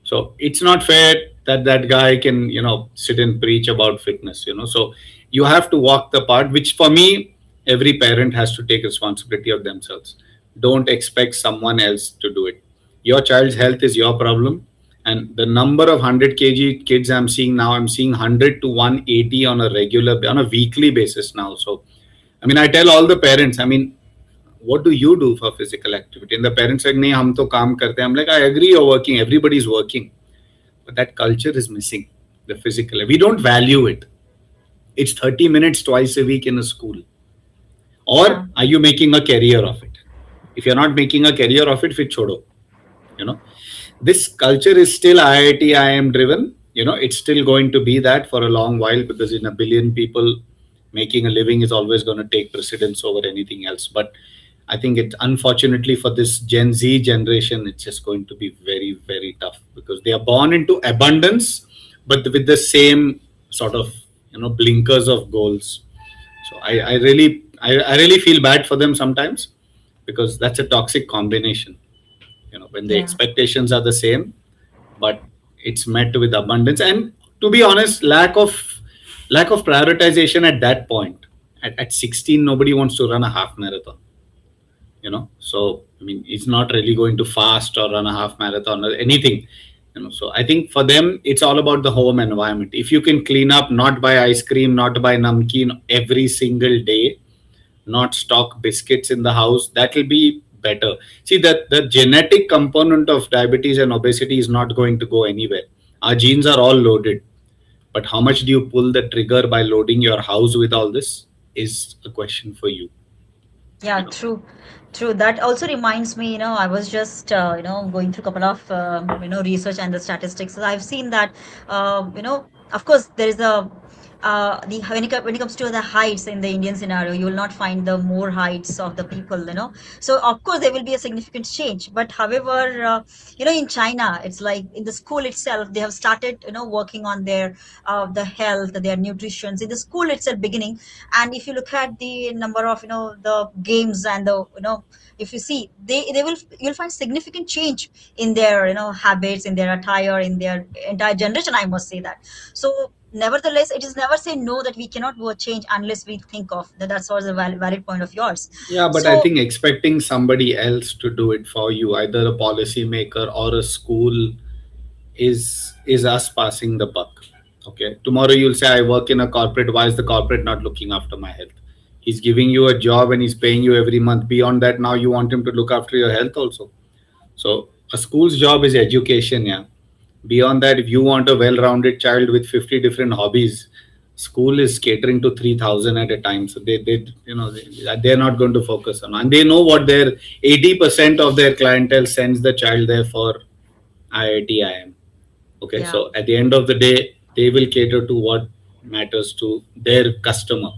So it's not fair that that guy can, sit and preach about fitness. So you have to walk the part, which for me, every parent has to take responsibility of themselves. Don't expect someone else to do it. Your child's health is your problem. And the number of 100 kg kids I'm seeing now, I'm seeing 100 to 180 on a on a weekly basis now. So, I mean, I tell all the parents, I mean, what do you do for physical activity? And the parents are like, nahi, hum to kaam karte. I'm like, I agree, you're working, everybody's working. But that culture is missing, the physical. We don't value it. It's 30 minutes twice a week in a school. Yeah. Or are you making a career of it? If you're not making a career of it, fit chodo. You know, this culture is still IIT IIM driven. It's still going to be that for a long while, because in a billion people, making a living is always going to take precedence over anything else. But I think it, unfortunately, for this Gen Z generation, it's just going to be very, very tough, because they are born into abundance, but with the same sort of, blinkers of goals. So I really feel bad for them sometimes, because that's a toxic combination. When the Yeah. expectations are the same, but it's met with abundance, and to be honest, lack of prioritization at that point. At 16, nobody wants to run a half marathon. So I mean, it's not really going to fast or run a half marathon or anything. So I think for them, it's all about the home environment. If you can clean up, not buy ice cream, not buy namkeen every single day, not stock biscuits in the house, that will be better. See, that the genetic component of diabetes and obesity is not going to go anywhere. Our genes are all loaded, but how much do you pull the trigger by loading your house with all this is a question for you. Yeah, you know true. True. That also reminds me, I was just, going through a couple of, research and the statistics. So I've seen that, of course, there is when it comes to the heights in the Indian scenario, you will not find the more heights of the people. So of course there will be a significant change. But however, in China, it's like in the school itself, they have started, working on their the health, their nutrition in the school itself beginning. And if you look at the number of the games and the if you see, they will you'll find significant change in their habits, in their attire, in their entire generation, I must say that. So nevertheless, it is never say no that we cannot do a change unless we think of that. That's also a valid point of yours. Yeah, but I So think expecting somebody else to do it for you, either a policymaker or a school, is us passing the buck. Okay, tomorrow you'll say, I work in a corporate. Why is the corporate not looking after my health? He's giving you a job and he's paying you every month. Beyond that, now you want him to look after your health also. So a school's job is education. Yeah. Beyond that, if you want a well-rounded child with 50 different hobbies, school is catering to 3,000 at a time. So they're not going to focus on, and they know what their 80% of their clientele sends the child there for. IIT IIM. Okay, yeah, so at the end of the day, they will cater to what matters to their customer.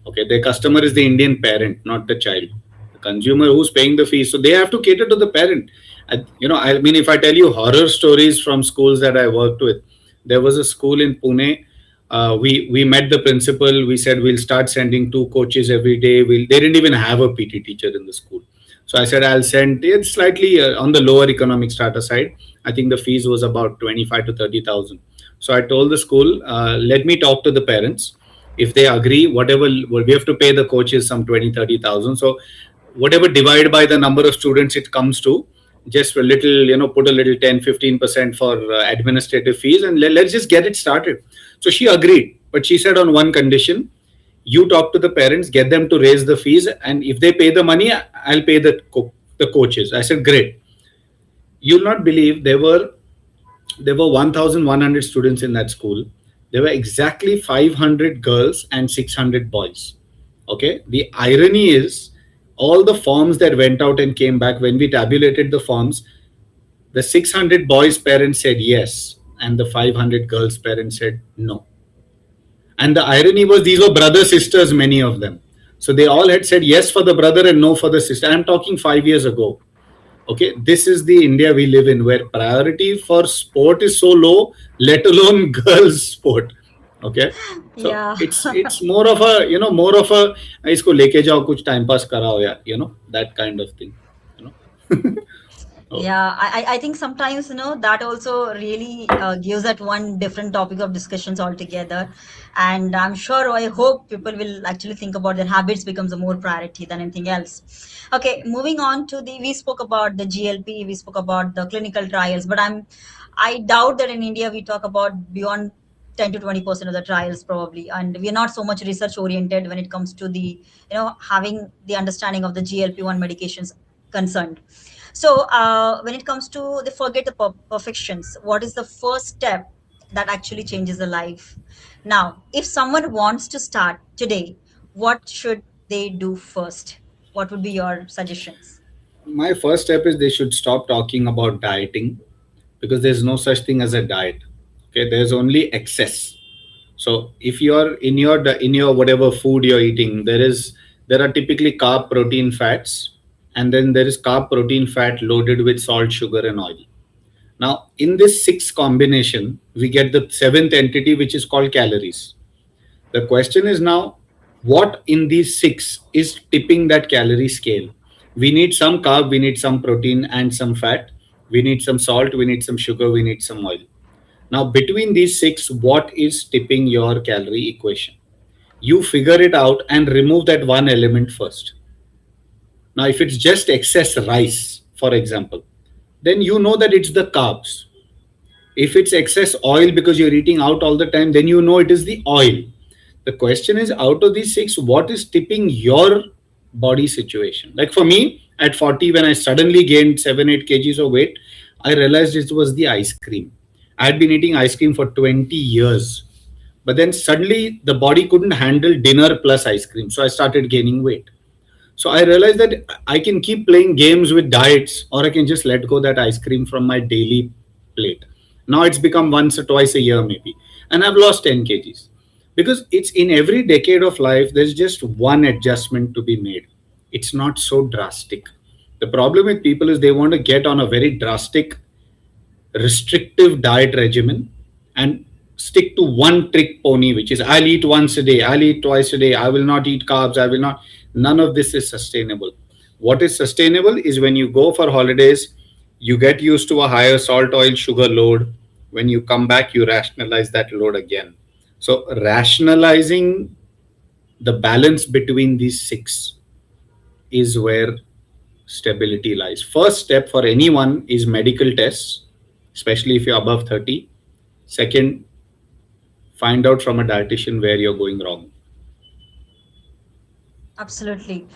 Okay, their customer is the Indian parent, not the child. The consumer who's paying the fees, so they have to cater to the parent. I mean, if I tell you horror stories from schools that I worked with, there was a school in Pune. We met the principal. We said we'll start sending two coaches every day. They didn't even have a PT teacher in the school. So I said I'll send it slightly on the lower economic strata side. I think the fees was about 25 to 30,000. So I told the school, let me talk to the parents. If they agree, whatever, well, we have to pay the coaches some 20, 30,000. So whatever divide by the number of students it comes to, just a little, put a little 10, 15% for administrative fees, and let's just get it started. So she agreed, but she said on one condition: you talk to the parents, get them to raise the fees, and if they pay the money, I'll pay the coaches. I said, great. You'll not believe, there were 1,100 students in that school. There were exactly 500 girls and 600 boys. Okay. The irony is, all the forms that went out and came back, when we tabulated the forms, the 600 boys' parents said yes, and the 500 girls' parents said no. And the irony was, these were brother sisters, many of them. So they all had said yes for the brother and no for the sister. I'm talking 5 years ago. Okay, this is the India we live in, where priority for sport is so low, let alone girls sport. Okay, so Yeah. it's more of a, more of a, इसको लेके जाओ कुछ time pass कराओ यार, that kind of thing, you know. Oh, Yeah, I think sometimes, that also really gives that one different topic of discussions altogether. And I'm sure, I hope people will actually think about their habits becomes a more priority than anything else. Okay, moving on to we spoke about the GLP, we spoke about the clinical trials, but I doubt that in India we talk about beyond 10 to 20% of the trials probably. And we are not so much research oriented when it comes to having the understanding of the GLP-1 medications concerned. So, when it comes to the forget the perfections, what is the first step that actually changes the life? Now, if someone wants to start today, what should they do first? What would be your suggestions? my first step is they should stop talking about dieting, because there's no such thing as a diet. Okay, there's only excess. So if you're in your whatever food you're eating, there are typically carb, protein, fats, and then there is carb, protein, fat loaded with salt, sugar, and oil. Now in this six combination, we get the seventh entity, which is called calories. The question is now, what in these six is tipping that calorie scale? We need some carb, we need some protein and some fat, we need some salt, we need some sugar, we need some oil. Now, between these six, what is tipping your calorie equation? You figure it out and remove that one element first. Now, if it's just excess rice, for example, then you know that it's the carbs. If it's excess oil because you're eating out all the time, then you know it is the oil. The question is, out of these six, what is tipping your body situation? Like for me, at 40, when I suddenly gained 7, 8 kgs of weight, I realized it was the ice cream. I had been eating ice cream for 20 years. But then suddenly the body couldn't handle dinner plus ice cream. So I started gaining weight. So I realized that I can keep playing games with diets, or I can just let go that ice cream from my daily plate. Now it's become once or twice a year maybe. And I've lost 10 kgs. Because it's in every decade of life, there's just one adjustment to be made. It's not so drastic. The problem with people is they want to get on a very drastic restrictive diet regimen and stick to one trick pony, which is I'll eat once a day, I'll eat twice a day, I will not eat carbs, I will not. None of this is sustainable. What is sustainable is when you go for holidays, you get used to a higher salt, oil, sugar load. When you come back, you rationalize that load again. So, rationalizing the balance between these six is where stability lies. First step for anyone is medical tests, especially if you're above 30. Second, find out from a dietitian where you're going wrong. Absolutely.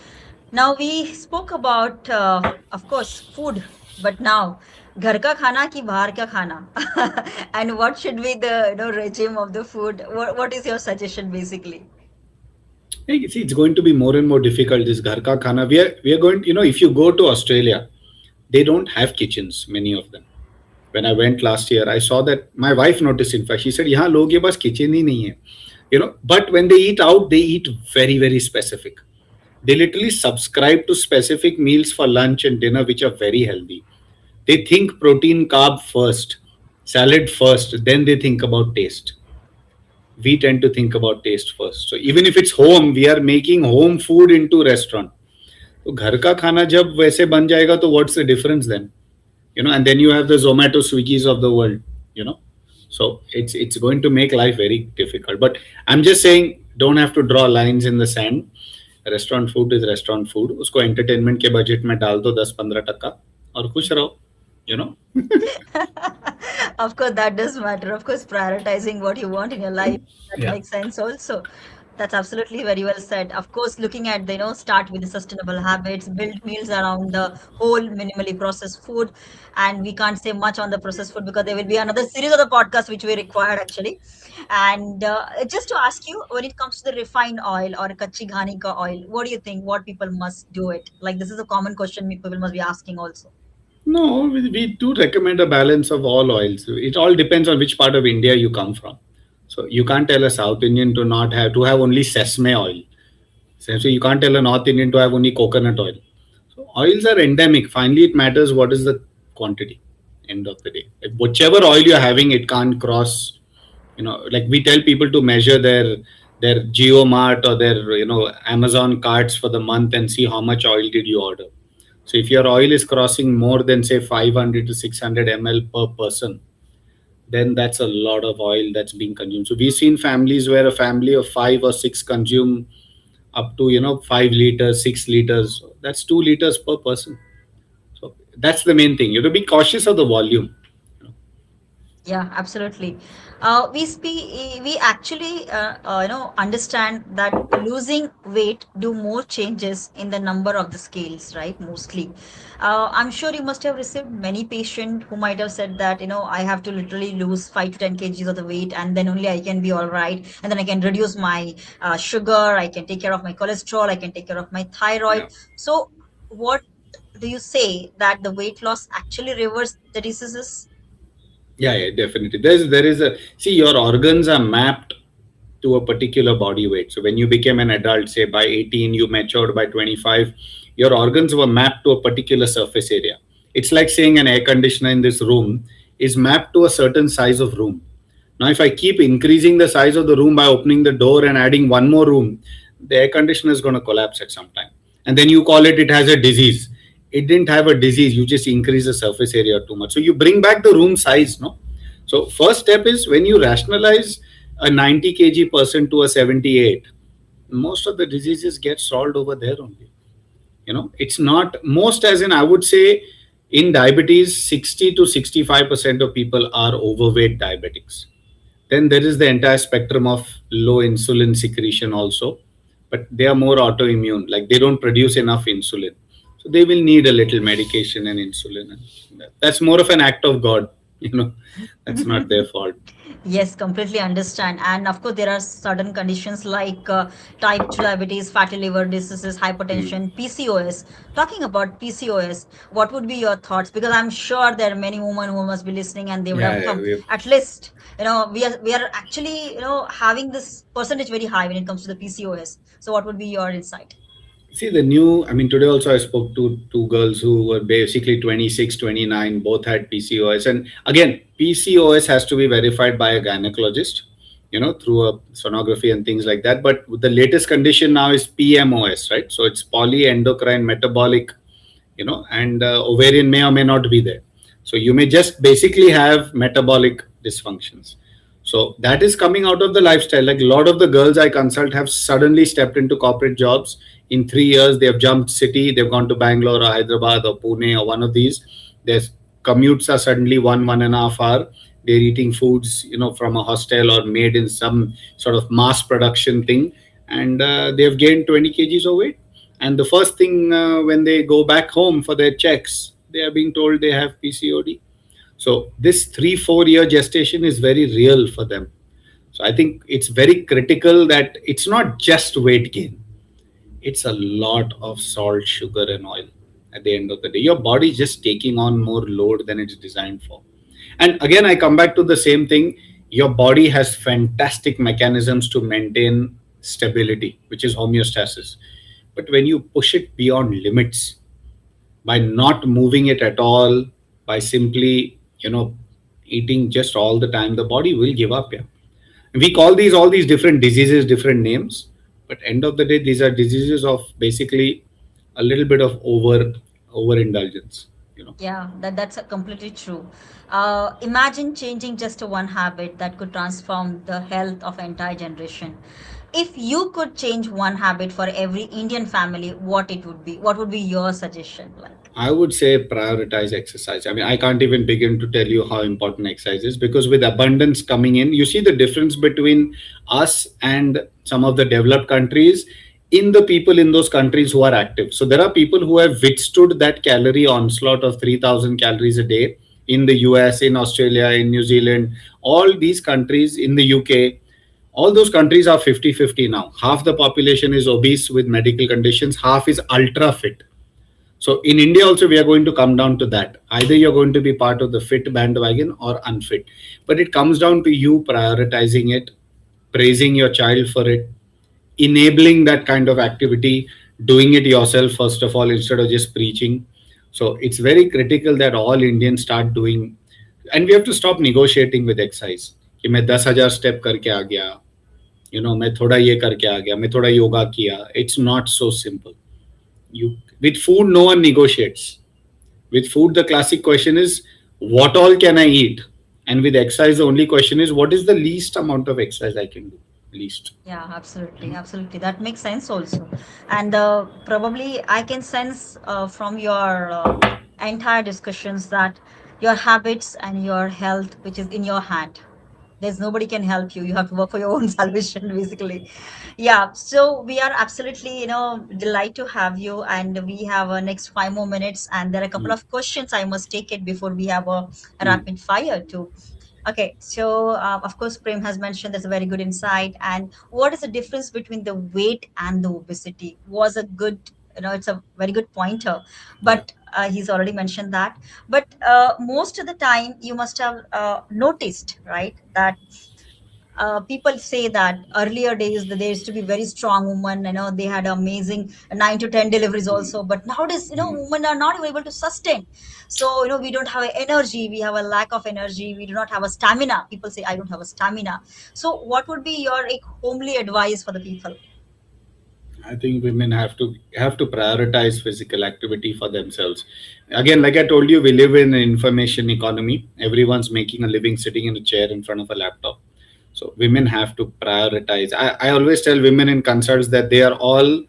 Now we spoke about, of course, food, but now, घर का खाना कि बाहर का खाना? And what should be the regime of the food? What is your suggestion basically? Hey, see, it's going to be more and more difficult. This ghar ka khana. We are going. If you go to Australia, they don't have kitchens. Many of them. When I went last year, I saw that my wife noticed. In fact, she said, "यहाँ लोग के पास kitchen ही नहीं है." But when they eat out, they eat very, very specific. They literally subscribe to specific meals for lunch and dinner, which are very healthy. They think protein, carb first, salad first, then they think about taste. We tend to think about taste first. So even if it's home, we are making home food into restaurant. तो घर का खाना जब वैसे बन जाएगा तो what's the difference then? And then you have the Zomato, Swiggies of the world. You know, so it's going to make life very difficult. But I'm just saying, don't have to draw lines in the sand. Restaurant food is restaurant food. उसको entertainment के budget में डाल दो 10-15% और खुश रहो. You know. Of course, that does matter. Of course, prioritizing what you want in your life, that Yeah. makes sense also. That's absolutely very well said. Of course, looking at start with the sustainable habits, build meals around the whole minimally processed food. And we can't say much on the processed food because there will be another series of the podcast which we required actually. And just to ask you, when it comes to the refined oil or kachi ghani ka oil, what do you think? What people must do it? Like this is a common question people must be asking also. No, we do recommend a balance of all oils. It all depends on which part of India you come from. So you can't tell a South Indian to have only sesame oil. So you can't tell a North Indian to have only coconut oil. So oils are endemic. Finally, it matters what is the quantity. End of the day, like whichever oil you're having, it can't cross. Like we tell people to measure their GeoMart or their Amazon carts for the month and see how much oil did you order. So if your oil is crossing more than say 500 to 600 ml per person, then that's a lot of oil that's being consumed. So we've seen families where a family of 5 or 6 consume up to 5 liters, 6 liters. That's 2 liters per person. So that's the main thing. You have to be cautious of the volume. Yeah, absolutely. We actually understand that losing weight do more changes in the number of the scales, right? Mostly. I'm sure you must have received many patients who might have said that, I have to literally lose 5 to 10 kgs of the weight, and then only I can be all right. And then I can reduce my sugar, I can take care of my cholesterol, I can take care of my thyroid. Yeah. So what do you say that the weight loss actually reverse the diseases? Yeah, yeah, definitely. There is a see, your organs are mapped to a particular body weight. So when you became an adult, say by 18, you matured by 25, your organs were mapped to a particular surface area. It's like saying an air conditioner in this room is mapped to a certain size of room. Now, if I keep increasing the size of the room by opening the door and adding one more room, the air conditioner is going to collapse at some time. And then you call it has a disease. It didn't have a disease. You just increase the surface area too much. So you bring back the room size, no? So first step is when you rationalize a 90 kg person to a 78, most of the diseases get solved over there only. It's not most, as in I would say in diabetes, 60 to 65% of people are overweight diabetics. Then there is the entire spectrum of low insulin secretion also, but they are more autoimmune, like they don't produce enough insulin. So they will need a little medication and insulin. And that's more of an act of God, you know, that's not their fault. Yes, completely understand. And of course, there are certain conditions like type 2 diabetes, fatty liver diseases, Mm. hypertension, PCOS. Talking about PCOS, what would be your thoughts? Because I'm sure there are many women who must be listening and they would Yeah, have yeah, come. At least, we are actually, having this percentage very high when it comes to the PCOS. So what would be your insight? see the new, I mean, today also I spoke to two girls who were basically 26, 29, both had PCOS. And again, PCOS has to be verified by a gynecologist, through a sonography and things like that. But the latest condition now is PMOS, right? So it's polyendocrine metabolic, and ovarian may or may not be there. So you may just basically have metabolic dysfunctions. So that is coming out of the lifestyle. Like a lot of the girls I consult have suddenly stepped into corporate jobs. In 3 years, they have jumped city. They've gone to Bangalore or Hyderabad or Pune or one of these. Their commutes are suddenly 1.5 hour. They're eating foods, from a hostel or made in some sort of mass production thing, and they've gained 20 kgs of weight. And the first thing when they go back home for their checks, they are being told they have PCOD. So this 3 4 year gestation is very real for them. So I think it's very critical that it's not just weight gain. It's a lot of salt, sugar, and oil. At the end of the day, your body is just taking on more load than it's designed for. And again, I come back to the same thing. Your body has fantastic mechanisms to maintain stability, which is homeostasis. But when you push it beyond limits, by not moving it at all, by simply, eating just all the time, the body will give up. Yeah. We call these all these different diseases different names, but end of the day, these are diseases of basically a little bit of overindulgence. Yeah, that's completely true. Imagine changing just one habit that could transform the health of an entire generation. If you could change one habit for every Indian family, what it would be? What would be your suggestion like? I would say prioritize exercise. I mean, I can't even begin to tell you how important exercise is, because with abundance coming in, you see the difference between us and some of the developed countries in the people in those countries who are active. So there are people who have withstood that calorie onslaught of 3,000 calories a day in the US, in Australia, in New Zealand, all these countries, in the UK. All those countries are 50-50 now. Half the population is obese with medical conditions, half is ultra fit. So in India also we are going to come down to that. Either you're going to be part of the fit bandwagon or unfit. But it comes down to you prioritizing it, praising your child for it, enabling that kind of activity, doing it yourself first of all instead of just preaching. So it's very critical that all Indians start doing, and we have to stop negotiating with exercise कि मैं 10,000 step करके आ गया, मैं थोड़ा ये करके आ गया, मैं थोड़ा योगा किया. It's not so simple. You with food, no one negotiates. With food, the classic question is, what all can I eat? And with exercise, the only question is, what is the least amount of exercise I can do? Least. Yeah, absolutely, absolutely. That makes sense also. And probably I can sense from your entire discussions that your habits and your health, which is in your hand. There's nobody can help you. You have to work for your own salvation, basically. Yeah. So we are absolutely, delighted to have you. And we have next 5 more minutes. And there are a couple Mm. of questions I must take it before we have a Mm. rapid fire too. Okay, so of course, Prem has mentioned that's a very good insight. And what is the difference between the weight and the obesity? Was a good, it's a very good pointer. Yeah. But he's already mentioned that. But most of the time, you must have noticed, right, that people say that earlier days that there used to be very strong women, they had amazing 9 to 10 deliveries Mm. also, but nowadays, Mm. women are not even able to sustain. So we don't have a energy, we have a lack of energy, we do not have a stamina. People say I don't have a stamina. So what would be your like, homely advice for the people? I think women have to prioritize physical activity for themselves. Again, like I told you, we live in an information economy. Everyone's making a living sitting in a chair in front of a laptop. So women have to prioritize. I always tell women in consults that they are all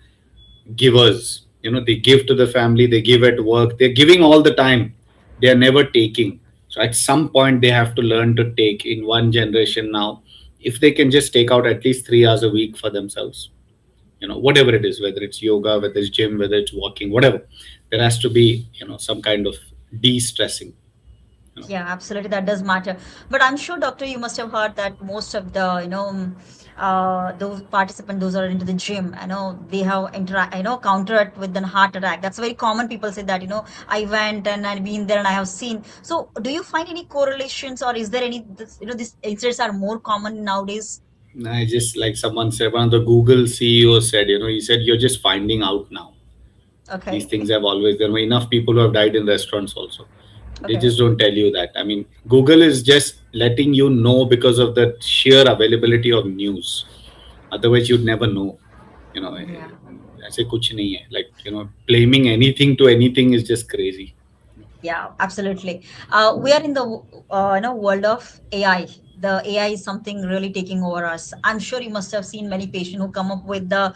givers. They give to the family, they give at work, they're giving all the time. They are never taking. So at some point they have to learn to take. In one generation now, if they can just take out at least 3 hours a week for themselves, whatever it is, whether it's yoga, whether it's gym, whether it's walking, whatever, there has to be some kind of de-stressing. Yeah, absolutely. That does matter. But I'm sure, doctor, you must have heard that most of the, those participants, those are into the gym, they have countered with an heart attack. That's very common. People say that, I went and I've been there and I have seen. So do you find any correlations, or is there any, these incidents are more common nowadays? I just, like someone said, one of the Google CEO said, he said, you're just finding out now. These Okay. things have always, there were enough people who have died in restaurants also. They Okay. just don't tell you that. I mean, Google is just letting you know because of the sheer availability of news. Otherwise, you'd never know. Yeah. ऐसे कुछ नहीं है. Like, blaming anything to anything is just crazy. Yeah, absolutely. We are in the world of AI. The AI is something really taking over us. I'm sure you must have seen many patients who come up with the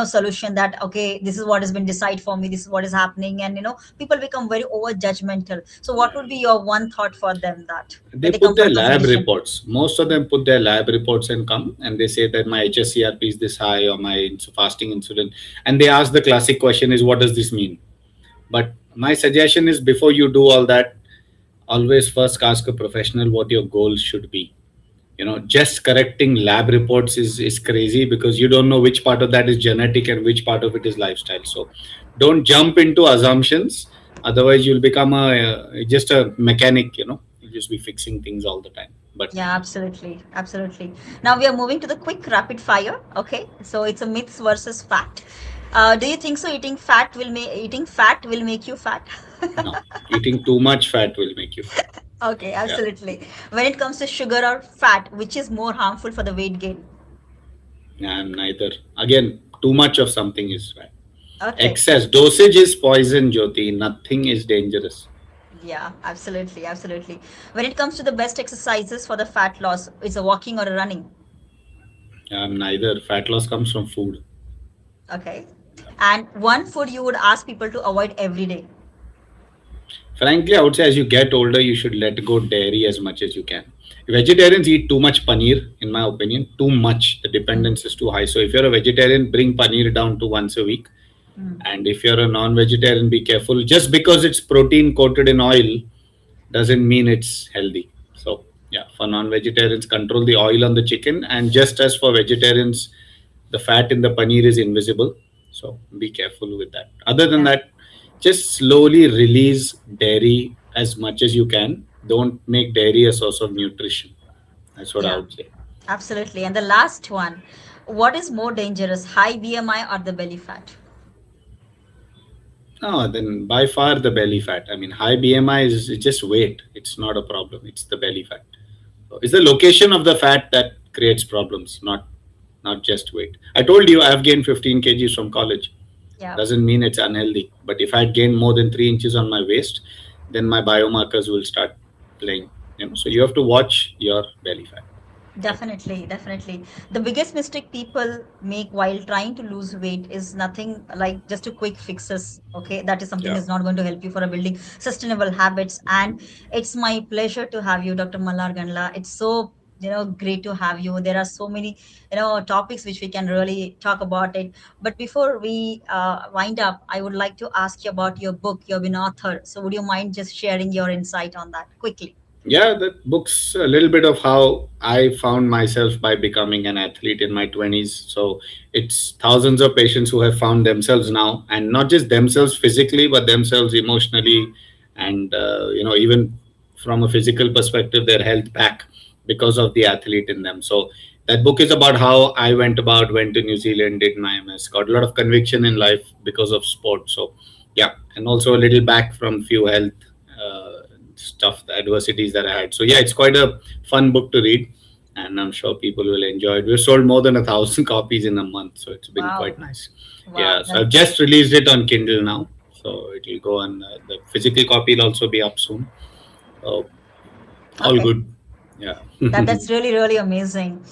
solution that okay, this is what has been decided for me. This is what is happening, and people become very over judgmental. So, what would be your one thought for them that They when they come put for their a lab consultation? reports. Most of them put their lab reports and come and they say that my HSCRP is this high or my fasting insulin. And they ask the classic question is, what does this mean? But my suggestion is, before you do all that, always first ask a professional what your goals should be. Just correcting lab reports is crazy because you don't know which part of that is genetic and which part of it is lifestyle. So don't jump into assumptions. Otherwise, you'll become just a mechanic. You'll just be fixing things all the time. But Yeah, absolutely, absolutely. Now we are moving to the quick rapid fire. Okay, so it's a myths versus fact. Do you think so? Eating fat will make you fat? no, eating too much fat will make you fat. Okay, Yeah, absolutely. When it comes to sugar or fat, which is more harmful for the weight gain? I'm neither. Again, too much of something is bad. Okay. Excess dosage is poison, Jyoti. Nothing is dangerous. Yeah, absolutely, absolutely. When it comes to the best exercises for the fat loss, is a walking or a running? I'm neither. Fat loss comes from food. Okay. And one food you would ask people to avoid every day. Frankly, I would say as you get older, you should let go dairy as much as you can. Vegetarians eat too much paneer, in my opinion, too much. The Mm, dependence is too high. So if you're a vegetarian, bring paneer down to once a week. mm. And if you're a non-vegetarian, be careful. Just because it's protein coated in oil doesn't mean it's healthy. So yeah, for non-vegetarians, control the oil on the chicken, and just as for vegetarians, the fat in the paneer is invisible. So be careful with that. Other than Yeah, that, just slowly release dairy as much as you can. Don't make dairy a source of nutrition. That's what I yeah, would say. absolutely. And the last one, what is more dangerous, high BMI or the belly fat? No, then by far the belly fat. I mean, high BMI is it's just weight. It's not a problem. It's the belly fat. So it's the location of the fat that creates problems, not just weight. I told you I have gained 15 kgs from college. Yeah. Doesn't mean it's unhealthy. But if I had gained more than 3 inches on my waist, then my biomarkers will start playing. So you have to watch your belly fat. Definitely, definitely. The biggest mistake people make while trying to lose weight is nothing like just a quick fixes. Okay, that is something Yeah. that's not going to help you for a building sustainable habits. And it's my pleasure to have you, Dr. Mallar Ganla. It's so great to have you. There are so many topics which we can really talk about it. But before we wind up, I would like to ask you about your book. You've been author, so would you mind just sharing your insight on that quickly? Yeah, that book's a little bit of how I found myself by becoming an athlete in my 20s. So it's thousands of patients who have found themselves now, and not just themselves physically, but themselves emotionally, and even from a physical perspective, their health back because of the athlete in them. So that book is about how I went to New Zealand, did my MS, got a lot of conviction in life because of sport. So yeah, and also a little back from few health. Stuff, the adversities that I had. So yeah, it's quite a fun book to read, and I'm sure people will enjoy it. We've sold more than 1,000 copies in a month, so it's been quite Wow, nice. wow, Yeah, so that's I've just released it on Kindle now, so it will go on. The physical copy will also be up soon. So all okay. good. Yeah. That's really really amazing.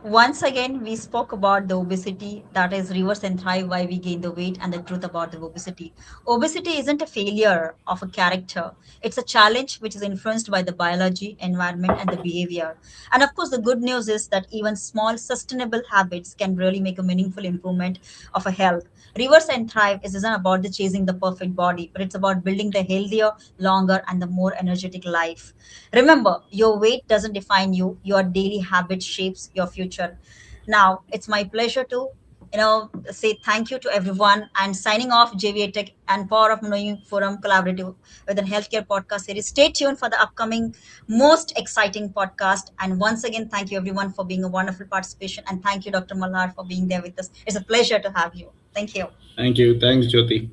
Once again, we spoke about the obesity, that is reverse and thrive, why we gain the weight, and the truth about the obesity. Obesity isn't a failure of a character; it's a challenge which is influenced by the biology, environment, and the behavior. And of course, the good news is that even small sustainable habits can really make a meaningful improvement of a health. Reverse and thrive isn't about the chasing the perfect body, but it's about building the healthier, longer, and the more energetic life. Remember, your weight doesn't define you, your daily habit shapes your future. Now, it's my pleasure to say thank you to everyone and signing off JVA Tech and Power of Knowing Forum collaborative with a healthcare podcast series. Stay tuned for the upcoming most exciting podcast. And once again, thank you everyone for being a wonderful participation. And thank you, Dr. Mallar, for being there with us. It's a pleasure to have you. Thank you. Thank you. Thanks, Jyoti.